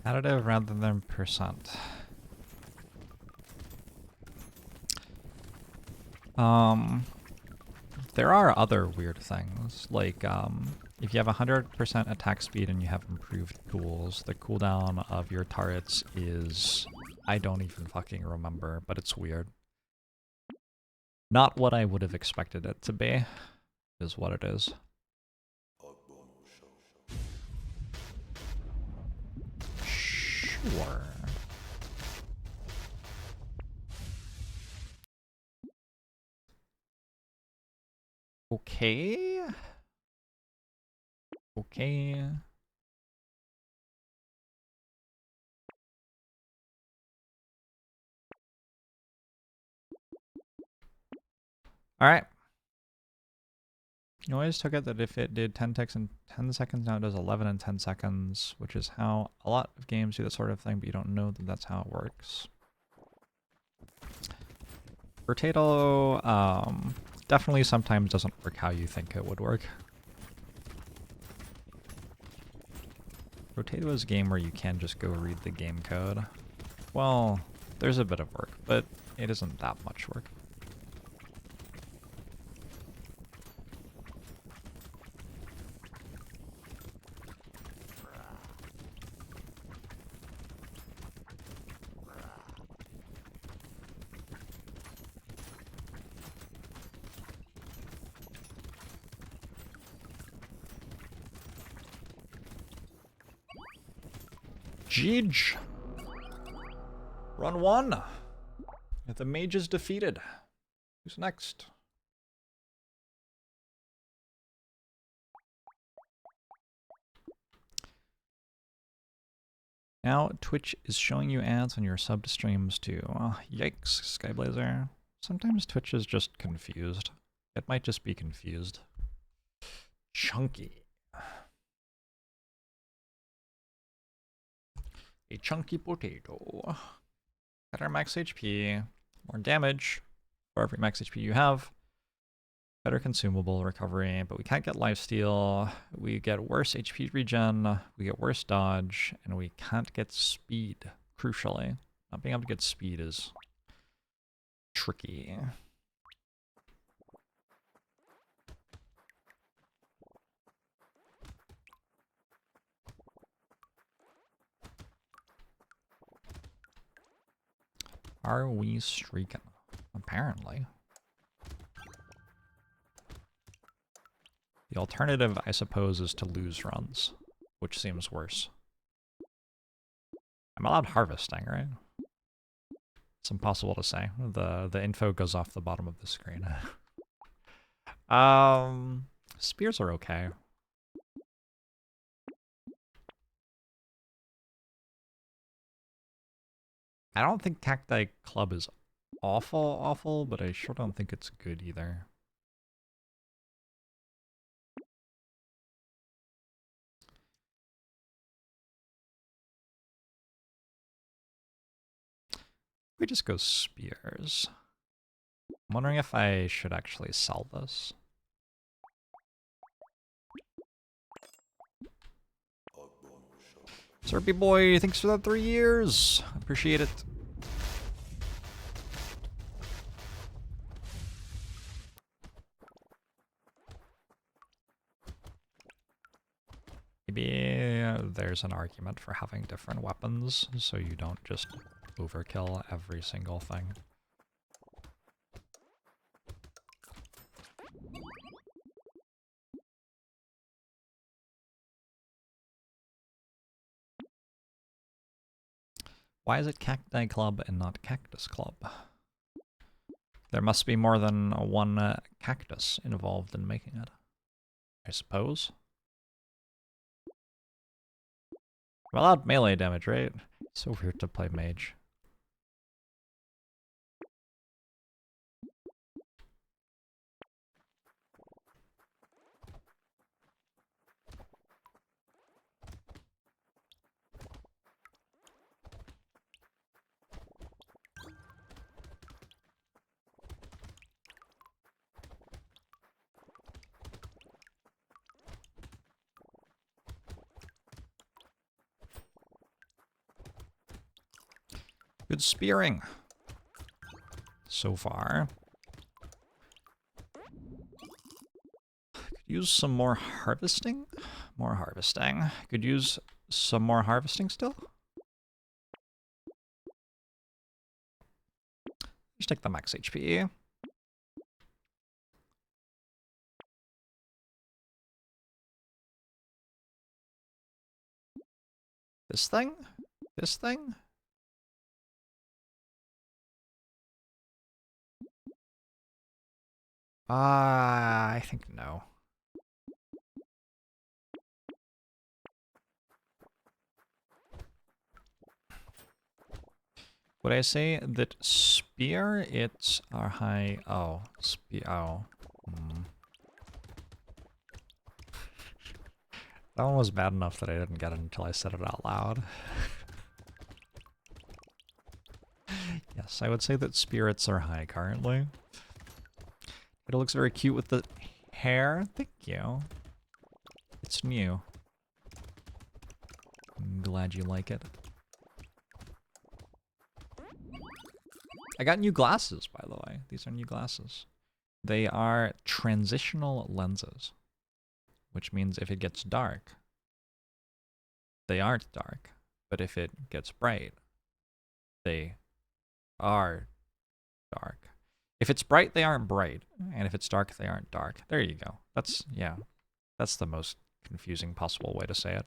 A: Additive rather than percent. There are other weird things, like, if you have 100% attack speed and you have improved tools, the cooldown of your turrets is... I don't even fucking remember, but it's weird. Not what I would have expected it to be, is what it is. Sure. Okay. Okay. Alright. You always took it that if it did 10 ticks in 10 seconds, now it does 11 in 10 seconds, which is how a lot of games do that sort of thing, but you don't know that that's how it works. Brotato, definitely sometimes doesn't work how you think it would work. Brotato is a game where you can just go read the game code. Well, there's a bit of work, but it isn't that much work. Mage. Run 1. If the mage is defeated, who's next? Now Twitch is showing you ads on your sub streams too. Oh, yikes, Skyblazer. Sometimes Twitch is just confused. It might just be confused. Chunky. A chunky potato. Better max HP, more damage for every max HP you have. Better consumable recovery, but we can't get lifesteal. We get worse HP regen, we get worse dodge, and we can't get speed, crucially. Not being able to get speed is tricky. Are we streaking? Apparently. The alternative, I suppose, is to lose runs, which seems worse. I'm allowed harvesting, right? It's impossible to say. The info goes off the bottom of the screen. Spears are okay. I don't think Cacti Club is awful, but I sure don't think it's good either. We just go spears. I'm wondering if I should actually sell this. Serpy boy, thanks for that 3 years. Appreciate it. Maybe there's an argument for having different weapons, so you don't just overkill every single thing. Why is it Cacti Club and not Cactus Club? There must be more than one cactus involved in making it, I suppose. I'm allowed melee damage, right? So weird to play Mage. Good spearing so far. Could use some more harvesting. More harvesting. Could use some more harvesting still. Just take the max HP. This thing? This thing? I think no. Would I say that spirits are high. Oh, oh. That one was bad enough that I didn't get it until I said it out loud. Yes, I would say that spirits are high currently. It looks very cute with the hair. Thank you. It's new. I'm glad you like it. I got new glasses, by the way. These are new glasses. They are transitional lenses, which means if it gets dark, they aren't dark. But if it gets bright, they are dark. If it's bright, they aren't bright. And if it's dark, they aren't dark. There you go. That's, yeah. That's the most confusing possible way to say it.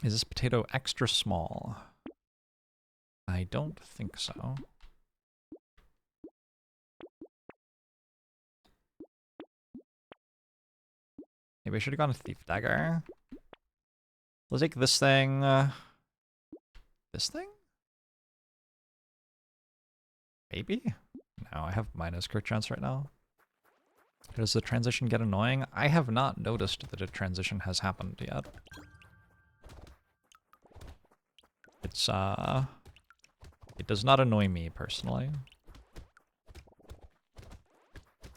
A: Is this potato extra small? I don't think so. Maybe I should have gone with Thief Dagger. Let's take this thing. This thing? Maybe? No, I have minus crit chance right now. Does the transition get annoying? I have not noticed that a transition has happened yet. It's, it does not annoy me personally.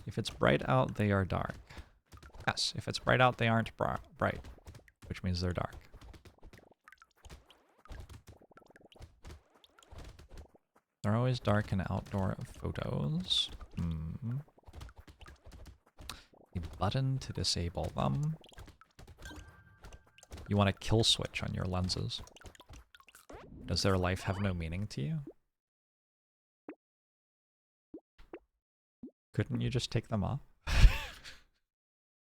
A: If it's bright out, they are dark. Yes, if it's bright out, they aren't bright, which means they're dark. They're always dark in outdoor photos. A button to disable them. You want a kill switch on your lenses. Does their life have no meaning to you? Couldn't you just take them off?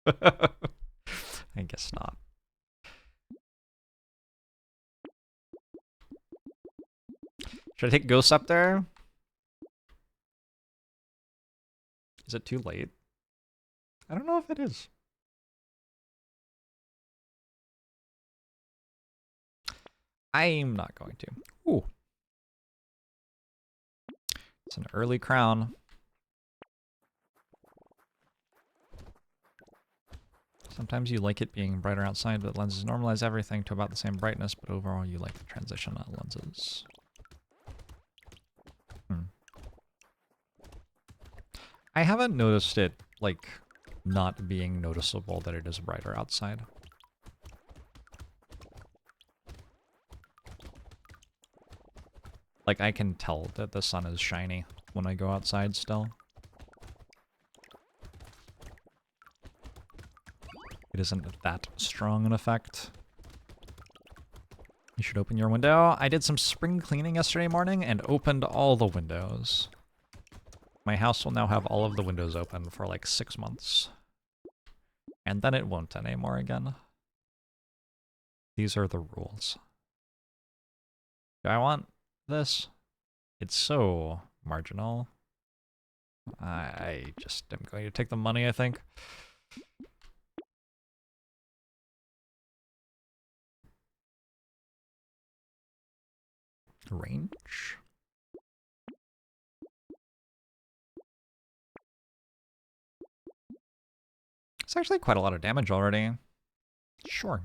A: I guess not. Should I take ghosts up there? Is it too late? I don't know if it is. I'm not going to. Ooh. It's an early crown. Sometimes you like it being brighter outside, but lenses normalize everything to about the same brightness, but overall you like the transition on lenses. I haven't noticed it, like, not being noticeable that it is brighter outside. Like, I can tell that the sun is shiny when I go outside still. It isn't that strong an effect. You should open your window. I did some spring cleaning yesterday morning and opened all the windows. My house will now have all of the windows open for like 6 months. And then it won't anymore again. These are the rules. Do I want this? It's so marginal. I just am going to take the money, I think. Range. It's actually quite a lot of damage already. Sure.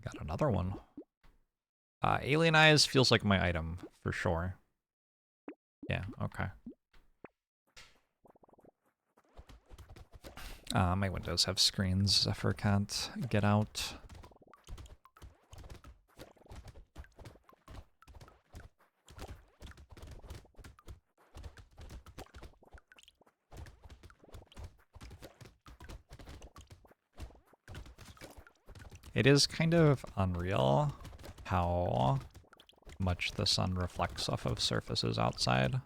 A: Got another one. Alien Eyes feels like my item, for sure. Yeah, okay. My windows have screens. Zephyr can't get out. It is kind of unreal how much the sun reflects off of surfaces outside.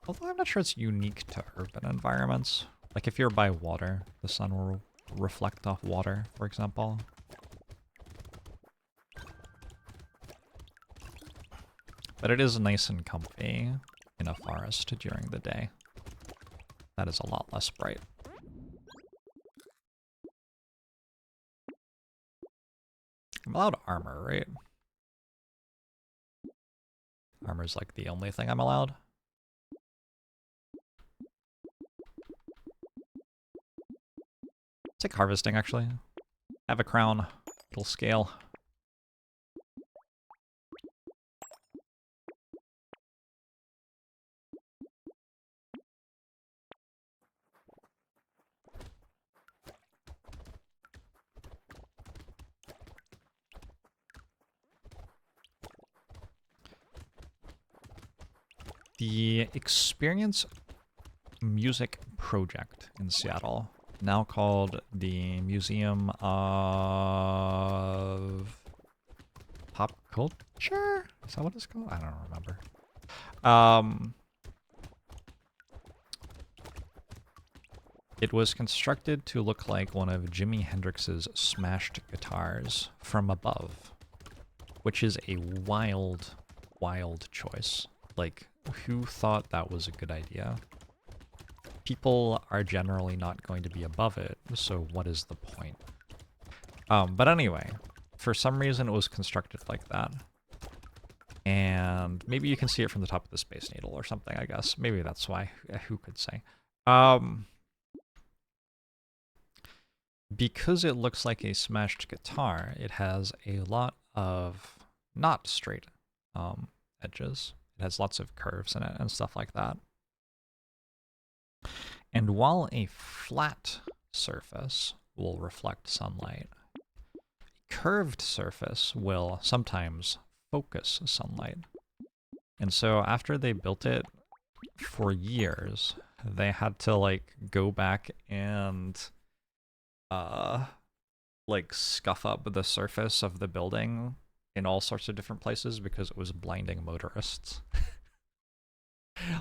A: Although I'm not sure it's unique to urban environments. Like if you're by water, the sun will reflect off water, for example. But it is nice and comfy in a forest during the day. That is a lot less bright. I'm allowed armor, right? Armor's like the only thing I'm allowed. Take harvesting, actually. Have a crown. It'll scale. The Experience Music Project in Seattle, now called the Museum of Pop Culture? Is that what it's called? I don't remember. It was constructed to look like one of Jimi Hendrix's smashed guitars from above, which is a wild, wild choice. Like, who thought that was a good idea? People are generally not going to be above it, so what is the point? But anyway, for some reason it was constructed like that. And maybe you can see it from the top of the Space Needle or something, I guess. Maybe that's why. Who could say? Because it looks like a smashed guitar, it has a lot of not straight edges. It has lots of curves in it and stuff like that. And while a flat surface will reflect sunlight, a curved surface will sometimes focus sunlight. And so after they built it for years, they had to like go back and like scuff up the surface of the building in all sorts of different places because it was blinding motorists.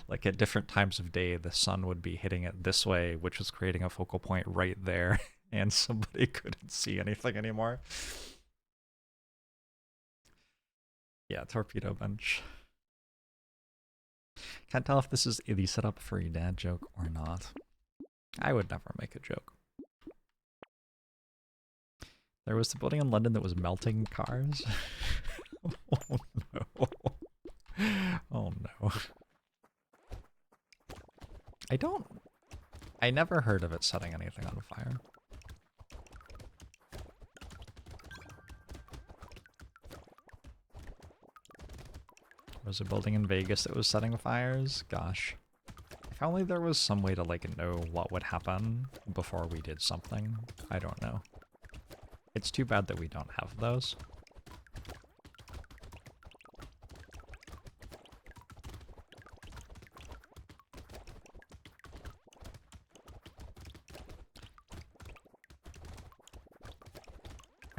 A: Like at different times of day, the sun would be hitting it this way, which was creating a focal point right there, and somebody couldn't see anything anymore. Yeah, torpedo bench. Can't tell if this is the setup for a dad joke or not. I would never make a joke. There was the building in London that was melting cars. Oh no. Oh no. I never heard of it setting anything on fire. There was a building in Vegas that was setting fires. Gosh. If only there was some way to like know what would happen before we did something. I don't know. It's too bad that we don't have those.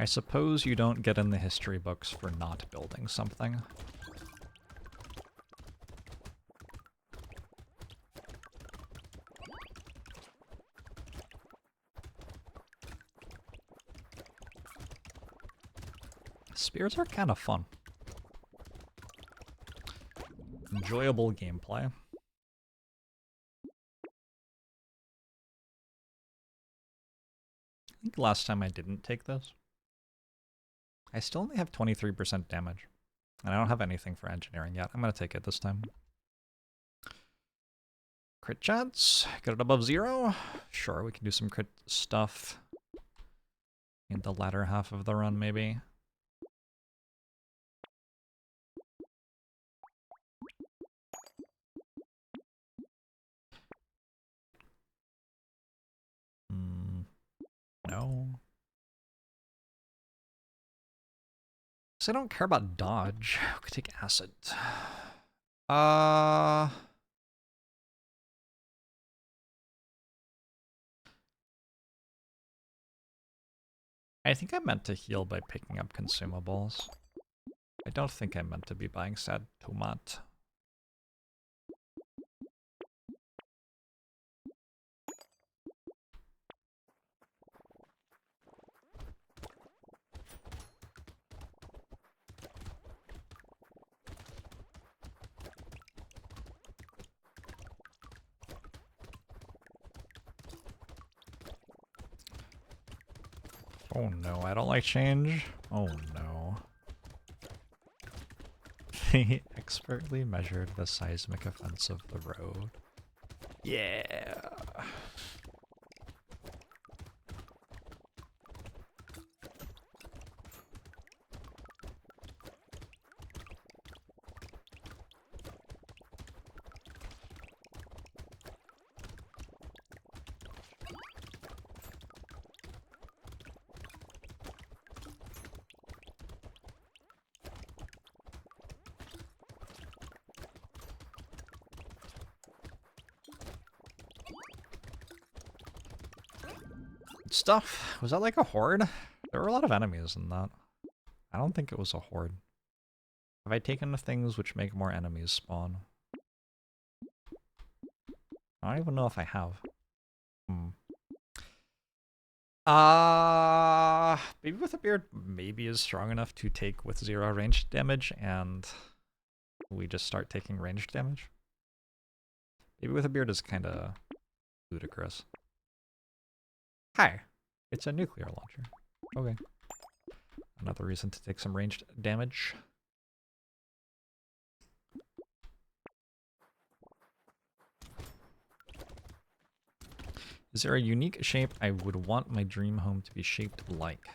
A: I suppose you don't get in the history books for not building something. Spears are kind of fun. Enjoyable gameplay. I think last time I didn't take this. I still only have 23% damage. And I don't have anything for engineering yet. I'm going to take it this time. Crit chance. Get it above 0. Sure, we can do some crit stuff in the latter half of the run, maybe. No. So I don't care about dodge. We could take acid. I think I meant to heal by picking up consumables. I don't think I meant to be buying sad tomat. Oh no, I don't like change. Oh no. They expertly measured the seismic offense of the road. Yeah. Stuff. Was that like a horde? There were a lot of enemies in that. I don't think it was a horde. Have I taken the things which make more enemies spawn? I don't even know if I have. Baby with a beard maybe is strong enough to take with 0 ranged damage, and we just start taking ranged damage. Baby with a beard is kind of ludicrous. Hi, it's a nuclear launcher. Okay. Another reason to take some ranged damage. Is there a unique shape I would want my dream home to be shaped like?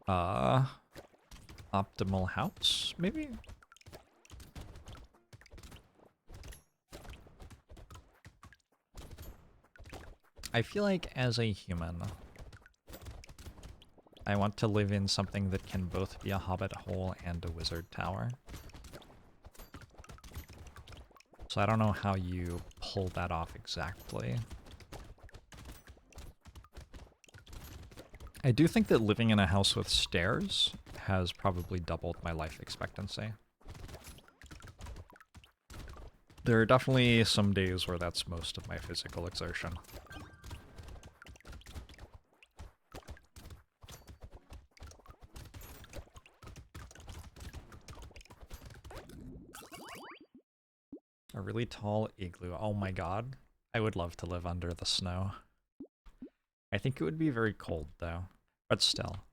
A: Optimal house, maybe? I feel like as a human, I want to live in something that can both be a hobbit hole and a wizard tower. So I don't know how you pull that off exactly. I do think that living in a house with stairs has probably doubled my life expectancy. There are definitely some days where that's most of my physical exertion. A really tall igloo. Oh my god. I would love to live under the snow. I think it would be very cold though, but still.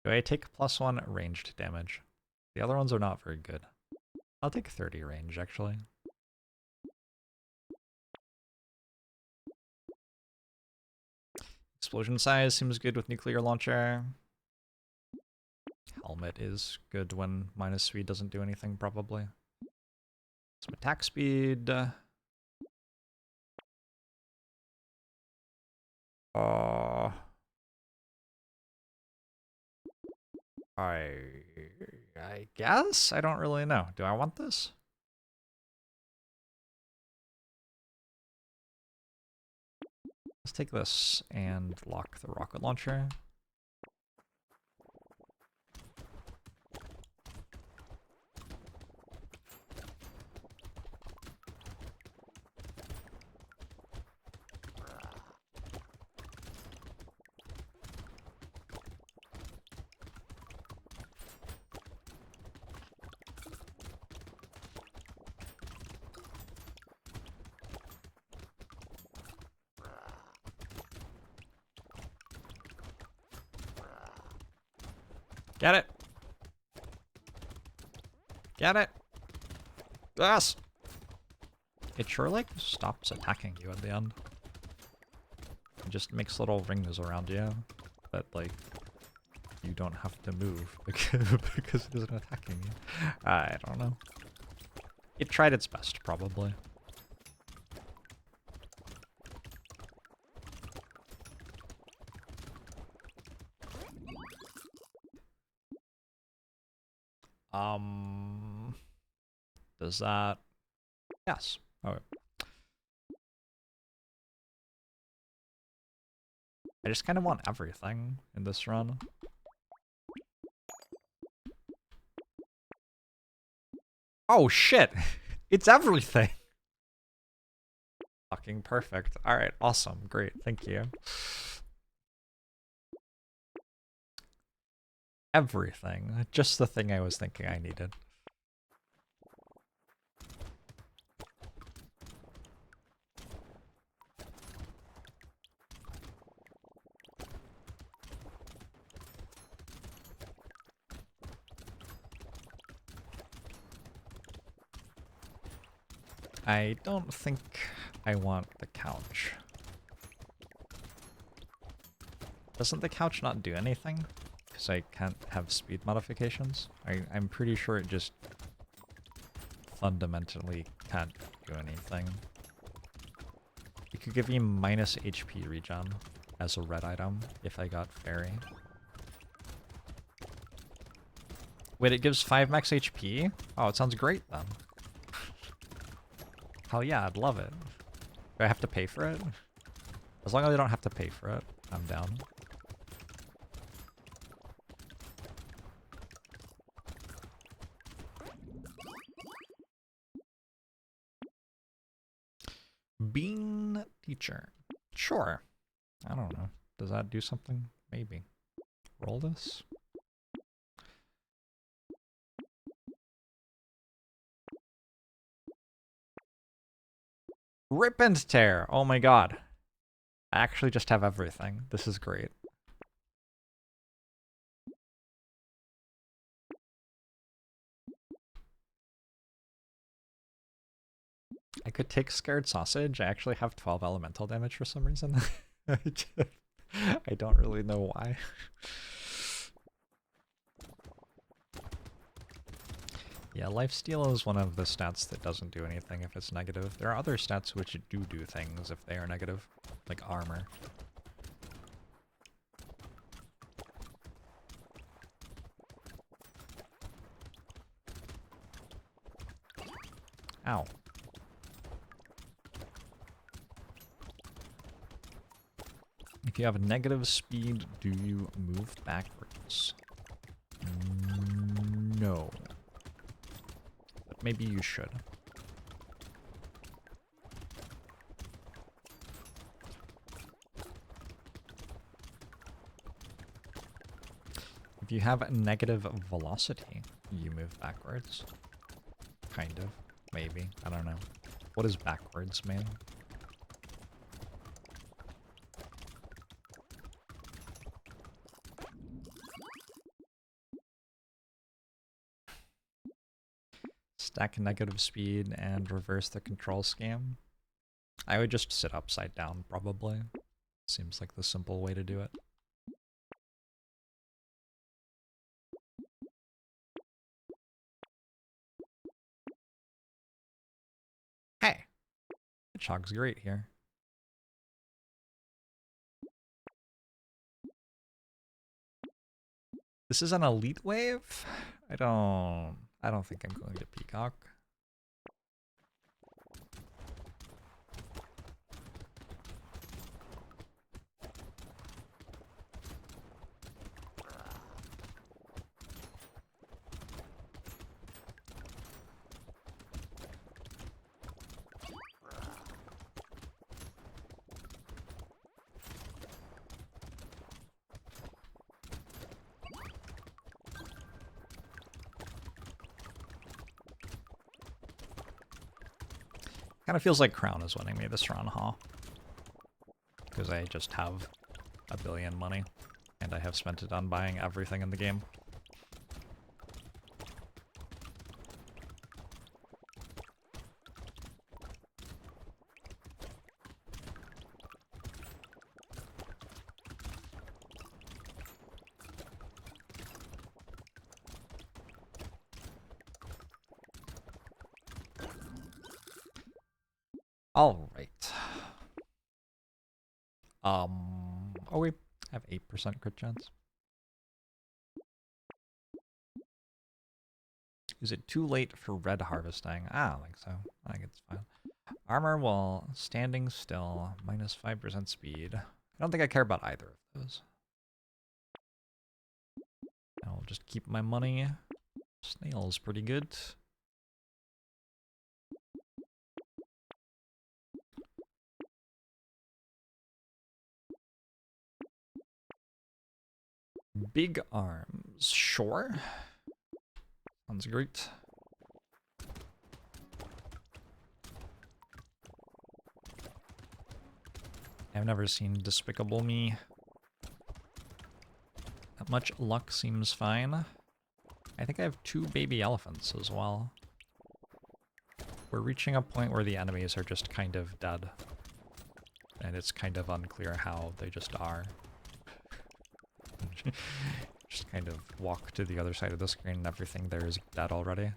A: Do I take +1 ranged damage? The other ones are not very good. I'll take 30 range actually. Explosion size seems good with nuclear launcher. Helmet is good when -3 doesn't do anything probably. Some attack speed. I guess? I don't really know. Do I want this? Let's take this and lock the rocket launcher. Get it! Get it! Yes! It sure like stops attacking you at the end. It just makes little rings around you that like you don't have to move because it isn't attacking you. I don't know. It tried its best, probably. Does that... Yes. Okay. I just kind of want everything in this run. Oh shit! It's everything! Fucking perfect. Alright, awesome. Great, thank you. Everything. Just the thing I was thinking I needed. I don't think I want the couch. Doesn't the couch not do anything? Because I can't have speed modifications? I'm pretty sure it just fundamentally can't do anything. It could give me minus HP regen as a red item if I got fairy. Wait, it gives 5 max HP? Oh, it sounds great then. Hell yeah, I'd love it. Do I have to pay for it? As long as I don't have to pay for it, I'm down. Bean teacher. Sure. I don't know. Does that do something? Maybe. Roll this. Rip and tear. Oh my god. I actually just have everything. This is great. I could take Scared Sausage. I actually have 12 elemental damage for some reason. I don't really know why. Yeah, Lifesteal is one of the stats that doesn't do anything if it's negative. There are other stats which do things if they are negative, like armor. Ow. If you have negative speed, do you move backwards? No. But maybe you should. If you have negative velocity, you move backwards. Kind of. Maybe. I don't know. What is backwards, man? Stack negative speed and reverse the control scheme. I would just sit upside down, probably. Seems like the simple way to do it. Hey! Hedgehog's great here. This is an elite wave? I don't think I'm going to Peacock. Kind of feels like Crown is winning me this run, huh? Because I just have a billion money, and I have spent it on buying everything in the game. All right. Oh we have 8% crit chance. Is it too late for red harvesting? I don't think so. I think it's fine. Armor while standing still, minus 5% speed. I don't think I care about either of those. I'll just keep my money. Snail's pretty good. Big arms, sure. Sounds great. I've never seen Despicable Me. Not much luck seems fine. I think I have 2 baby elephants as well. We're reaching a point where the enemies are just kind of dead. And it's kind of unclear how they just are. Just kind of walk to the other side of the screen and everything there is dead already.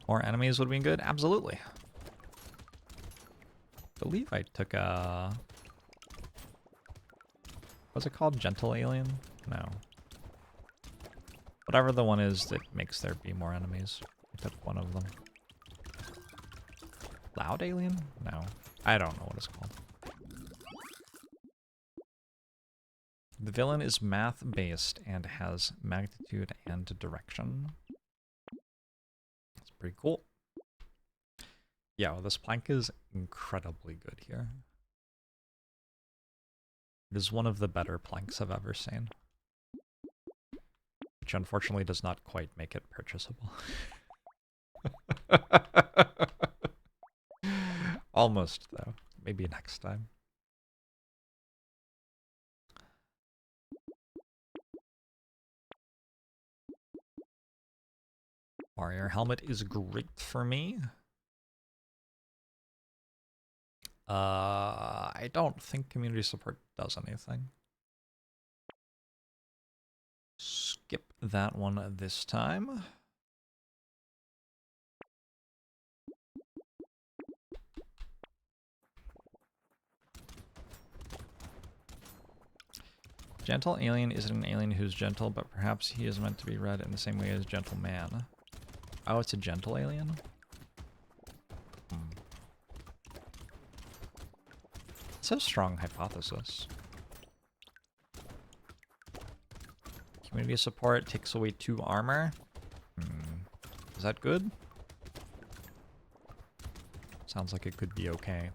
A: More enemies would have been good? Absolutely. I believe I took a... What's it called? Gentle Alien? No. Whatever the one is that makes there be more enemies. I took one of them. Loud Alien? No. I don't know what it's called. The villain is math-based and has magnitude and direction. That's pretty cool. Yeah, well, this plank is incredibly good here. It is one of the better planks I've ever seen. Which unfortunately does not quite make it purchasable. Almost, though. Maybe next time. Warrior helmet is great for me. I don't think community support does anything. Skip that one this time. Gentle alien isn't an alien who's gentle, but perhaps he is meant to be read in the same way as gentleman. Oh, it's a gentle alien? It's a strong hypothesis. Community support takes away 2 armor. Is that good? Sounds like it could be okay.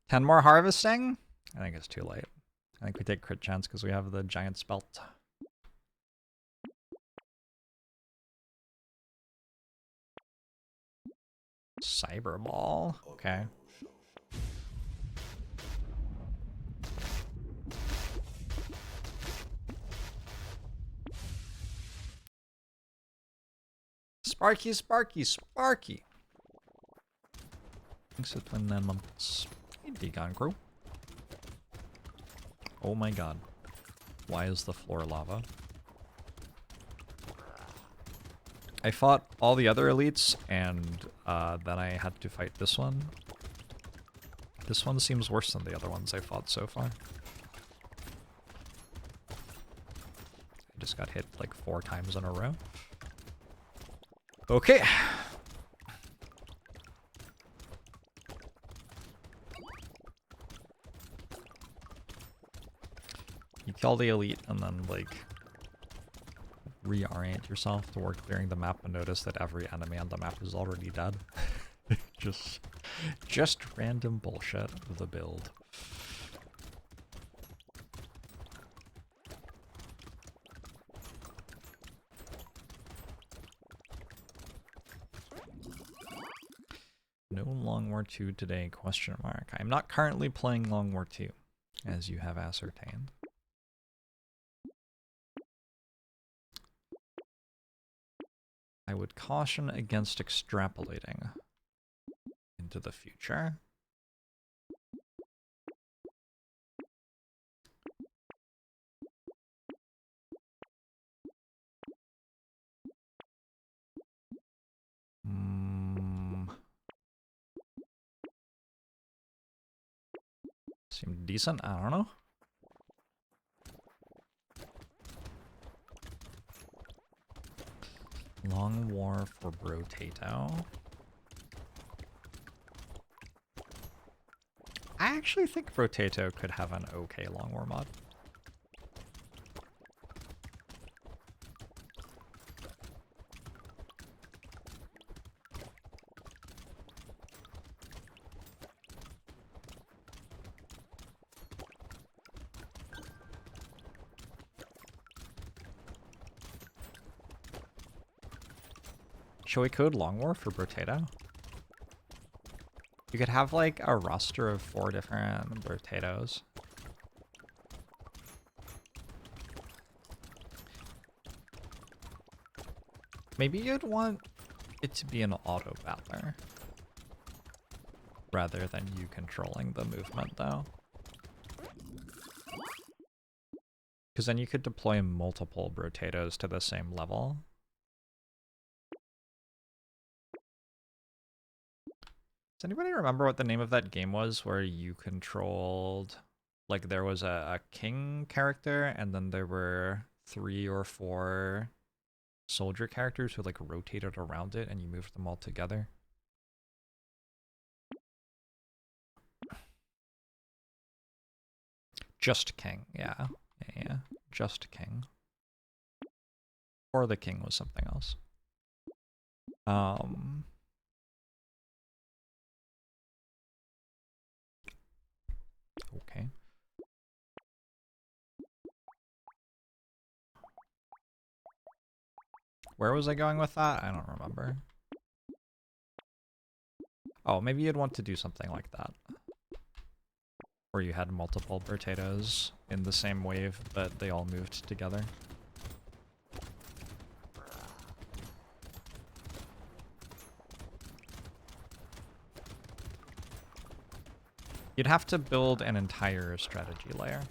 A: Ten more harvesting? I think it's too late. I think we take crit chance because we have the giant spelt. Cyberball. Okay. Sparky, Sparky, Sparky. Thanks for 29 months. Hey, Degon crew. Oh my god. Why is the floor lava? I fought all the other elites, and then I had to fight this one. This one seems worse than the other ones I fought so far. I just got hit like 4 times in a row. Okay. You kill the elite and then like reorient yourself toward clearing the map and notice that every enemy on the map is already dead. just random bullshit of the build. No Long War 2 today, question mark. I'm not currently playing Long War 2, as you have ascertained. I would caution against extrapolating into the future. Seemed decent, I don't know. Long War for Brotato. I actually think Brotato could have an okay Long War mod. Shall we code Long War for Brotato? You could have like a roster of 4 different Brotatos. Maybe you'd want it to be an auto battler rather than you controlling the movement though. Because then you could deploy multiple Brotatos to the same level. Does anybody remember what the name of that game was where you controlled, like there was a king character and then there were 3 or 4 soldier characters who like rotated around it and you moved them all together? Just King, yeah. Yeah. Just King. Or the king was something else. Okay. Where was I going with that? I don't remember. Oh, maybe you'd want to do something like that. Where you had multiple Brotatos in the same wave, but they all moved together. You'd have to build an entire strategy layer.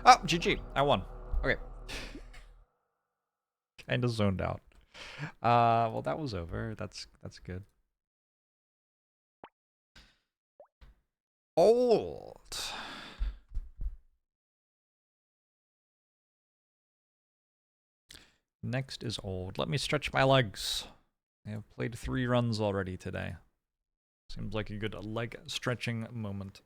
A: Oh, GG. I won. Okay. Kinda zoned out. Well, that was over. That's good. Old. Next is old. Let me stretch my legs. I have played 3 runs already today. Seems like a good leg stretching moment.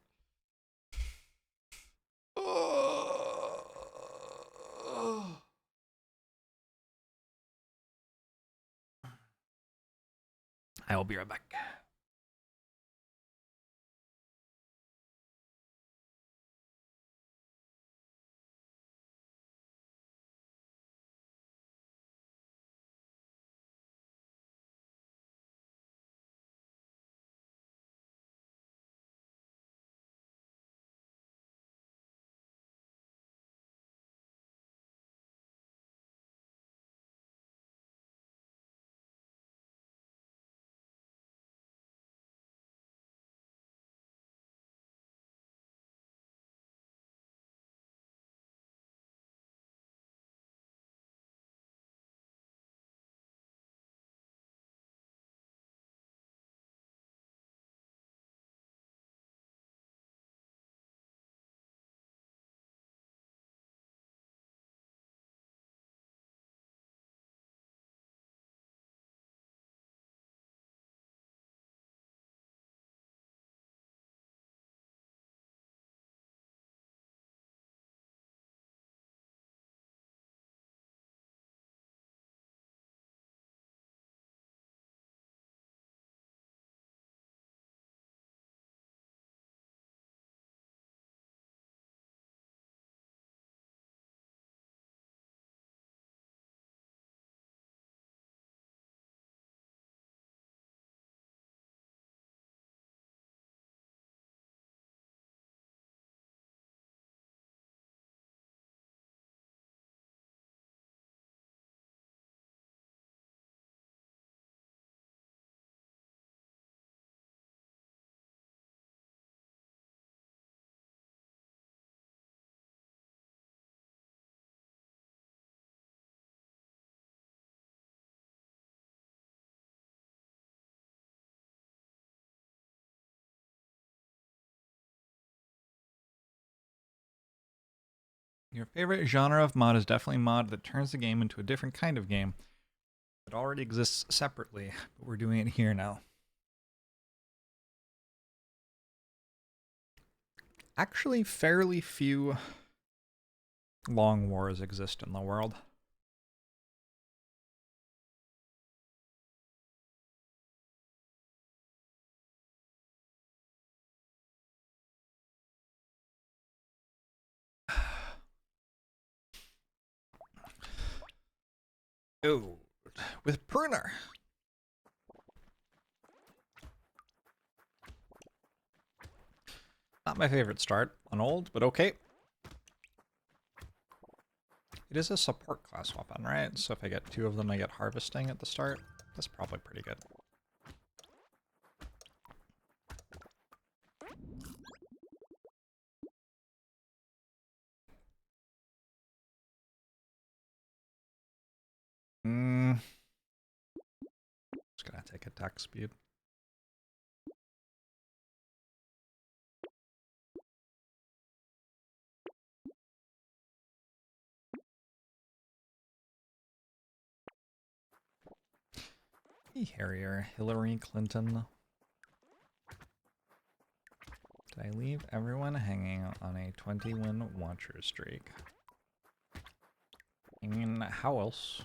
A: I will be right back. Your favorite genre of mod is definitely mod that turns the game into a different kind of game. It already exists separately, but we're doing it here now. Actually, fairly few long wars exist in the world. Oh, with Pruner. Not my favorite start on old, but okay. It is a support class weapon, right? So if I get 2 of them, I get harvesting at the start. That's probably pretty good. Just gonna take attack speed. Hey, Harrier, Hillary Clinton. Did I leave everyone hanging on a 20-win watcher streak? I mean, how else?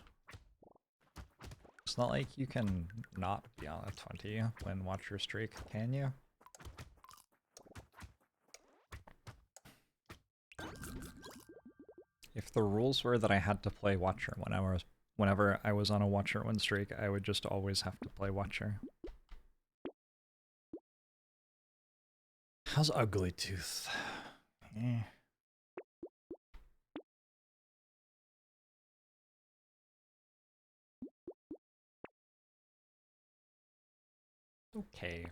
A: It's not like you can not be on a 20-win watcher streak, can you? If the rules were that I had to play watcher whenever I was on a watcher win streak, I would just always have to play watcher. How's Ugly Tooth? Okay.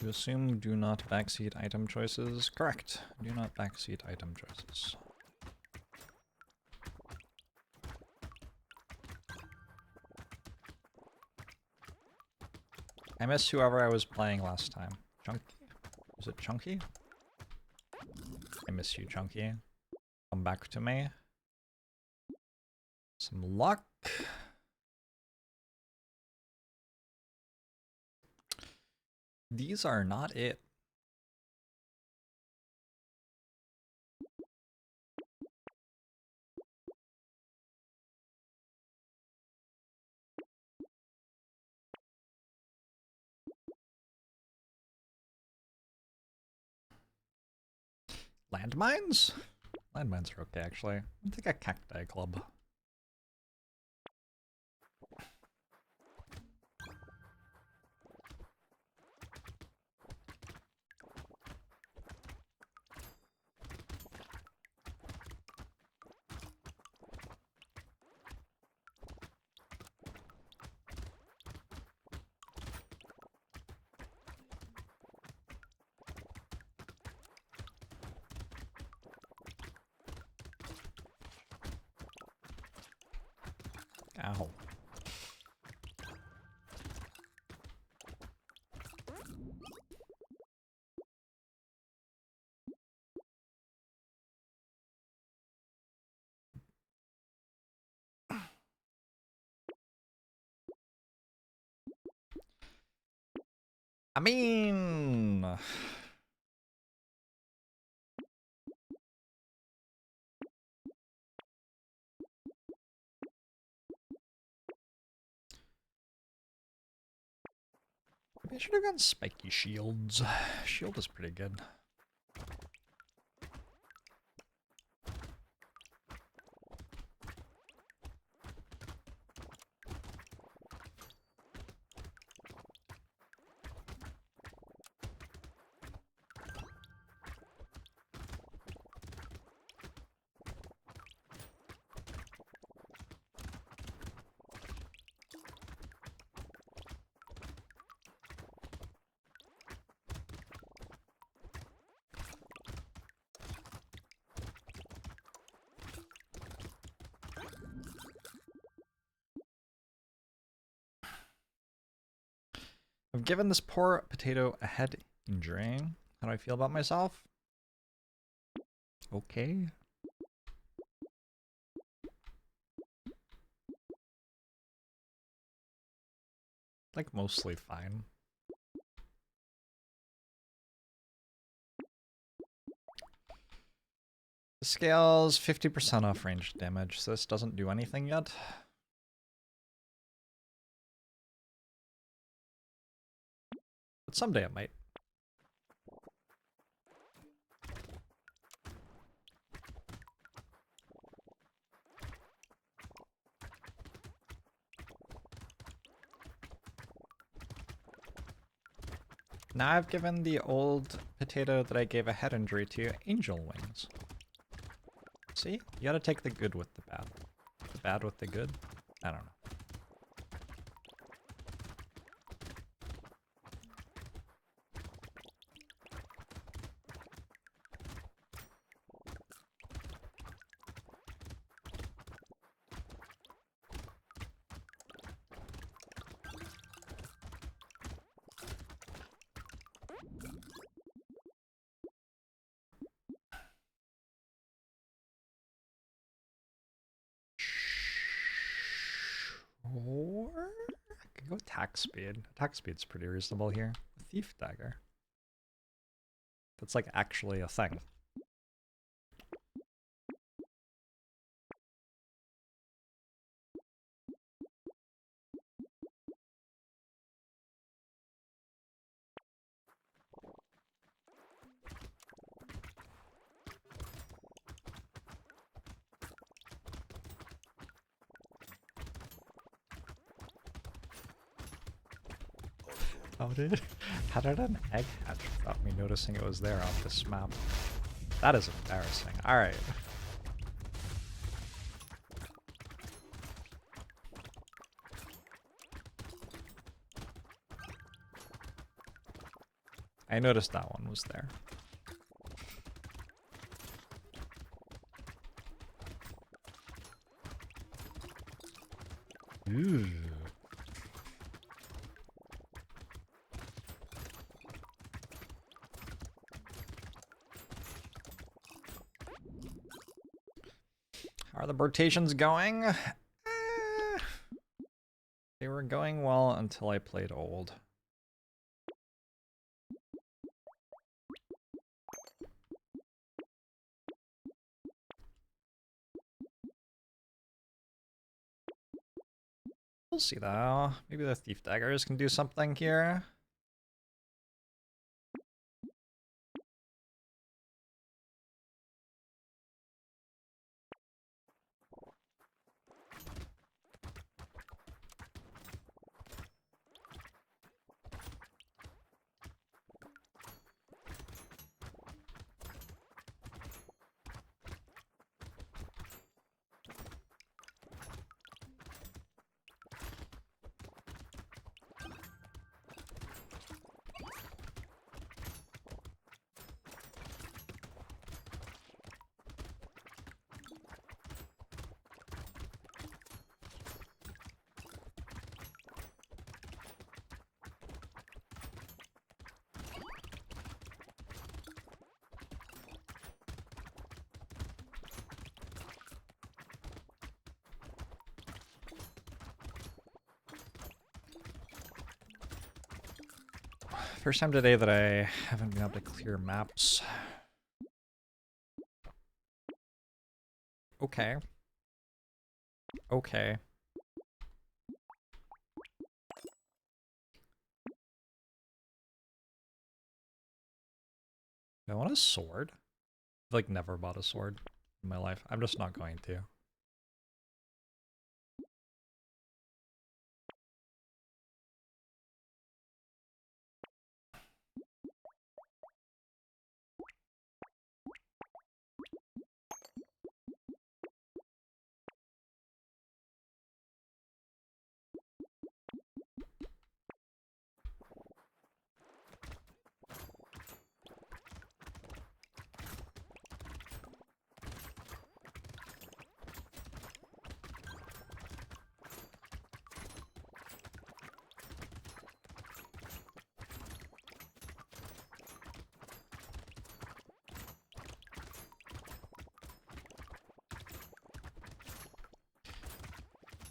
A: You assume do not backseat item choices? Correct. Do not backseat item choices. I miss whoever I was playing last time. Chunky? Was it Chunky? I miss you, Chunky. Come back to me. Some luck. These are not it. Landmines? Landmines are okay, actually. I'll take a cacti club. Ow. I mean... Maybe I should have gone spiky shields. Shield is pretty good. I've given this poor potato a head injury. How do I feel about myself? Okay. Like, mostly fine. The scale's 50% off ranged damage, so this doesn't do anything yet. But someday it might. Now I've given the old potato that I gave a head injury to angel wings. See? You gotta take the good with the bad. The bad with the good? I don't know. Or I could go attack speed. Attack speed's pretty reasonable here. Thief dagger. That's like actually a thing. How did an egg hatch without me noticing it was there on this map? That is embarrassing. Alright. I noticed that one was there. Ooh. How are the rotations going? They were going well until I played old. We'll see though. Maybe the thief daggers can do something here. First time today that I haven't been able to clear maps. Okay. Okay. Do I want a sword? I've like never bought a sword in my life. I'm just not going to.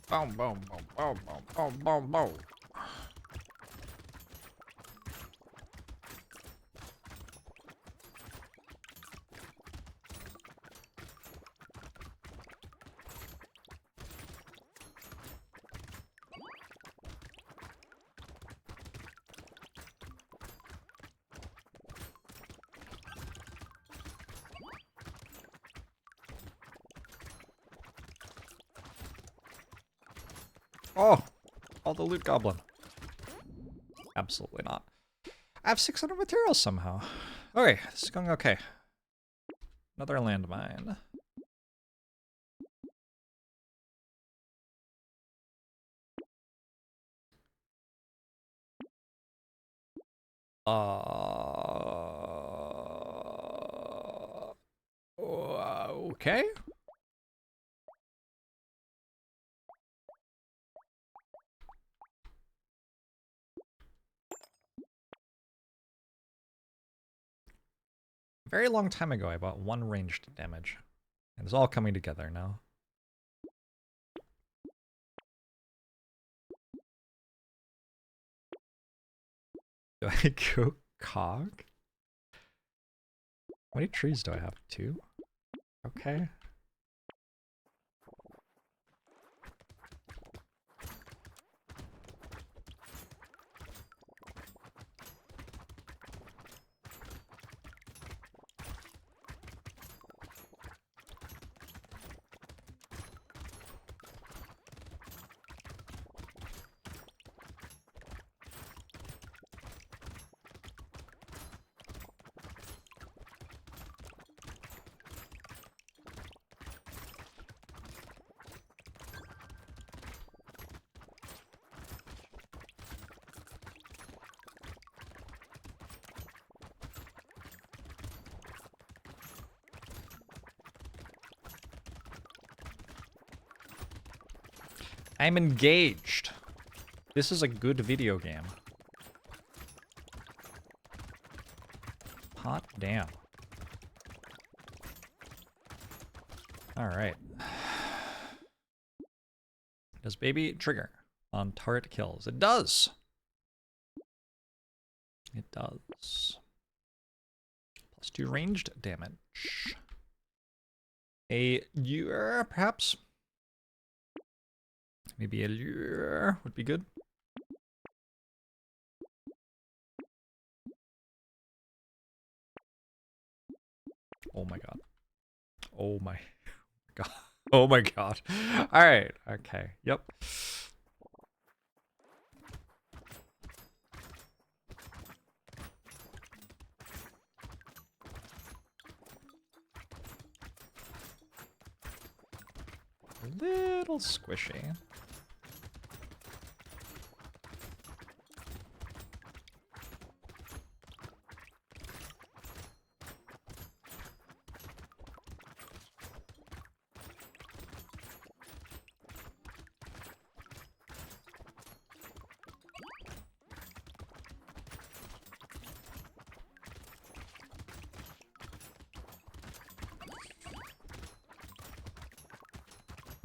A: Boom, boom, boom, boom, boom, boom, boom, boom. Oh, all the loot goblin. Absolutely not. I have 600 materials somehow. Okay, this is going okay. Another landmine. Okay. A very long time ago, I bought 1 ranged damage. And it's all coming together now. Do I go cog? How many trees do I have? 2? Okay. I'm engaged. This is a good video game. Hot damn. Alright. Does baby trigger on turret kills? It does! It does. +2 ranged damage. A lure, perhaps? Maybe a lure would be good. Oh my god. Oh my god. Oh my god. Alright, okay, yep. A little squishy.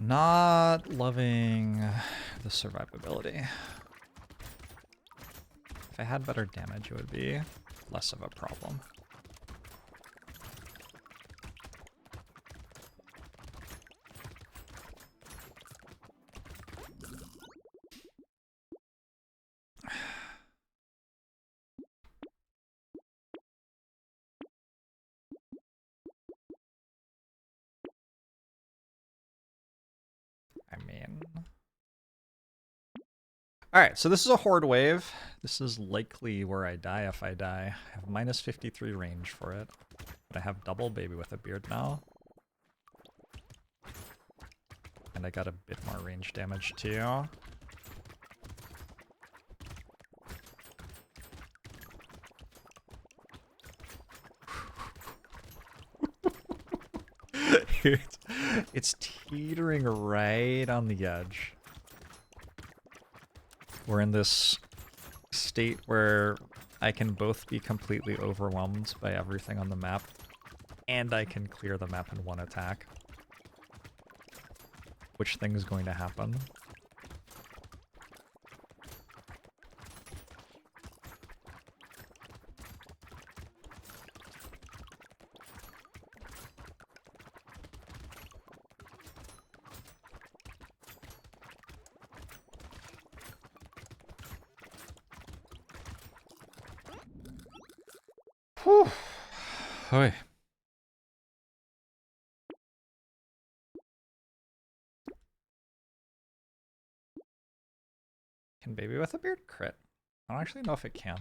A: Not loving the survivability. If I had better damage, it would be less of a problem. I mean... Alright, so this is a horde wave. This is likely where I die if I die. I have -53 range for it. But I have double baby with a beard now. And I got a bit more range damage too. It's teetering right on the edge. We're in this state where I can both be completely overwhelmed by everything on the map, and I can clear the map in one attack. Which thing is going to happen? Hoy. Can Baby with a Beard crit? I don't actually know if it can.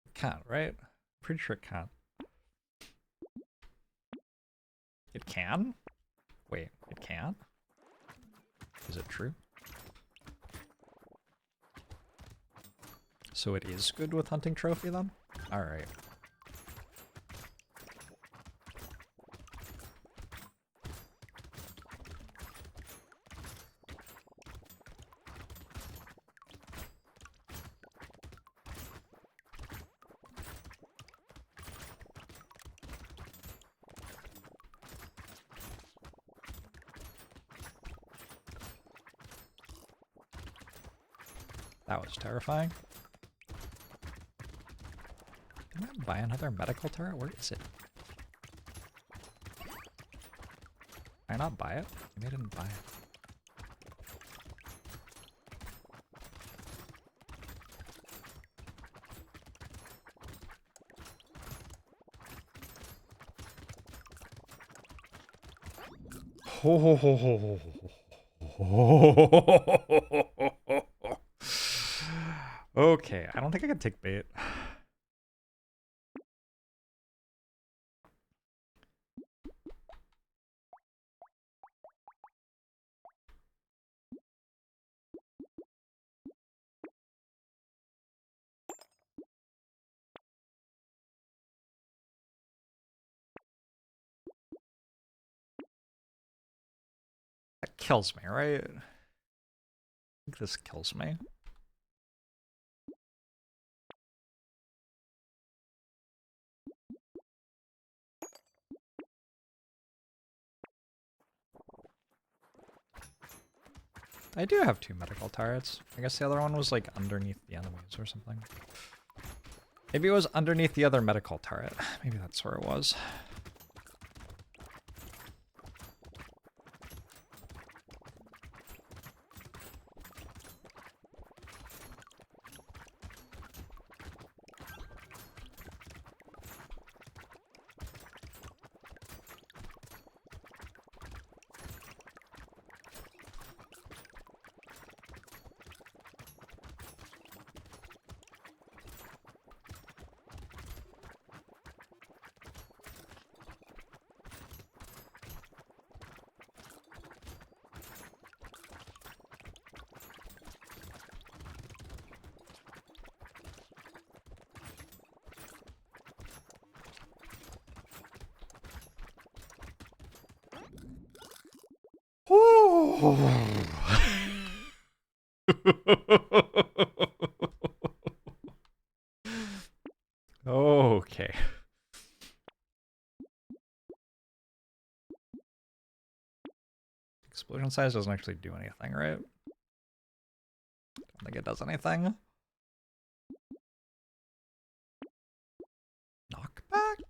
A: It can't, right? Pretty sure it can't. It can? Wait, it can? Is it true? So it is good with hunting trophy then? Alright. That was terrifying. Can I buy another medical turret? Where is it? Can I not buy it? Maybe I didn't buy it. Ho ho ho ho ho ho. Okay, I don't think I can take bait. That kills me, right? I think this kills me. I do have 2 medical turrets. I guess the other one was like underneath the enemies or something. Maybe it was underneath the other medical turret. Maybe that's where it was. Okay. Explosion size doesn't actually do anything, right? Don't think it does anything. Knockback?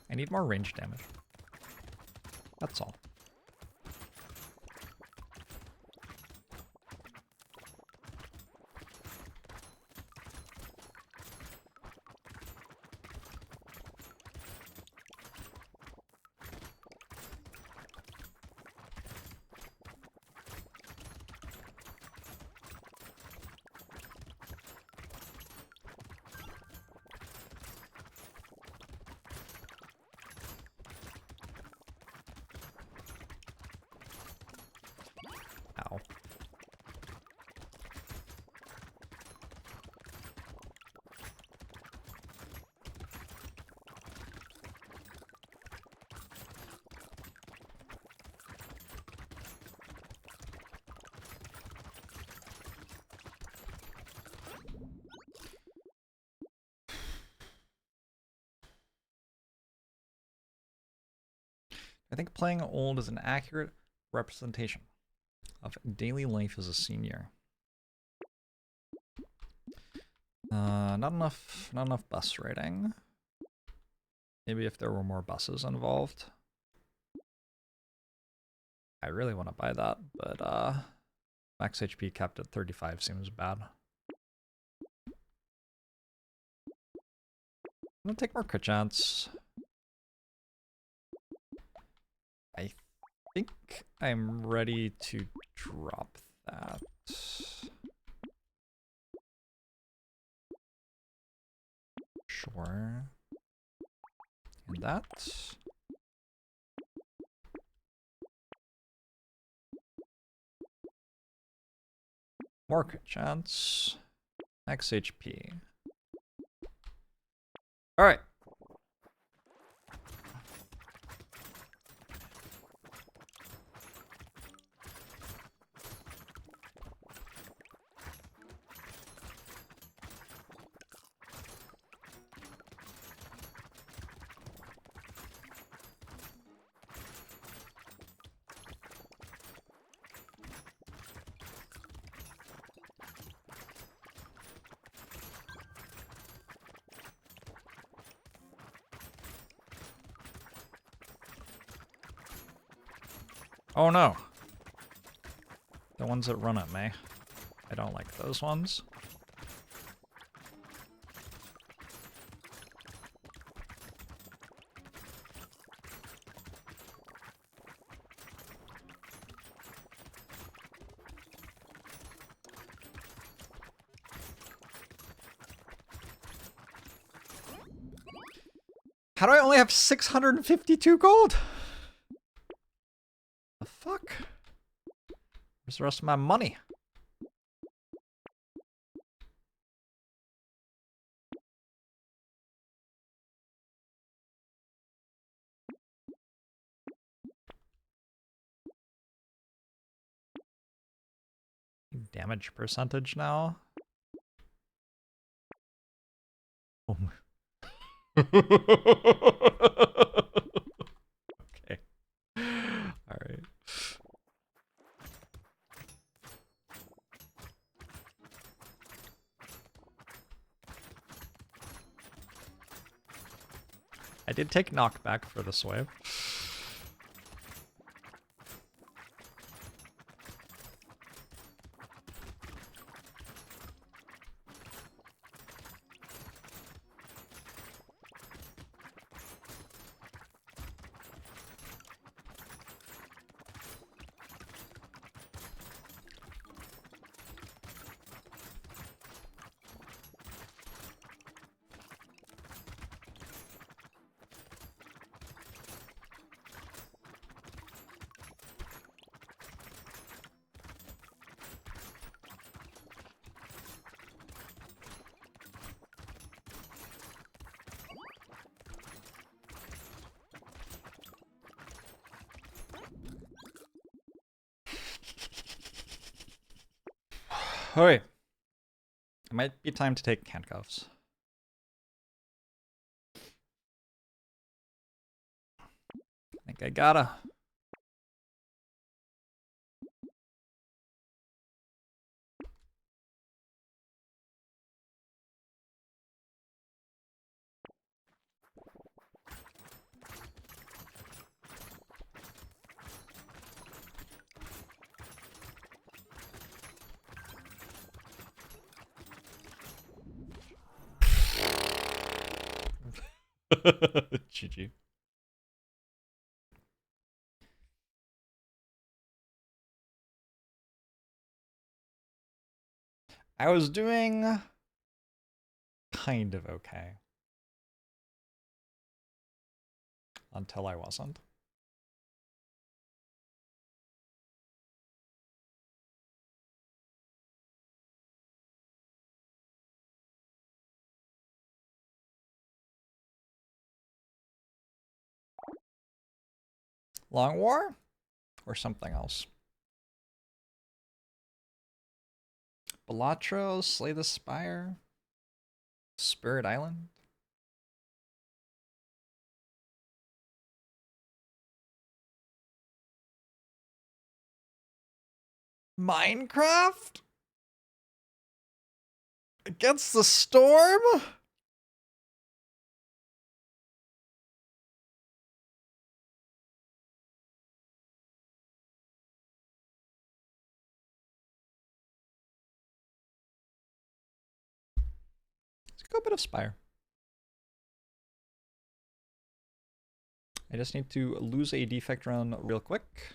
A: I need more range damage. That's all. I think playing old is an accurate representation of daily life as a senior. Not enough bus riding. Maybe if there were more buses involved. I really want to buy that, but max HP capped at 35 seems bad. I'm gonna take more crit chance. I think I'm ready to drop that. Sure. And that. More crit chance. Max HP. Alright. Oh no. The ones that run at me. I don't like those ones. How do I only have 652 gold? The fuck? Where's the rest of my money? Damage percentage now? Oh my. Okay. Alright. I did take knockback for this wave. Alright. It might be time to take handcuffs. I think I gotta. GG. I was doing kind of okay. Until I wasn't. Long War? Or something else? Balatro, Slay the Spire? Spirit Island? Minecraft? Against the storm? Let's go a bit of Spire. I just need to lose a defect run real quick.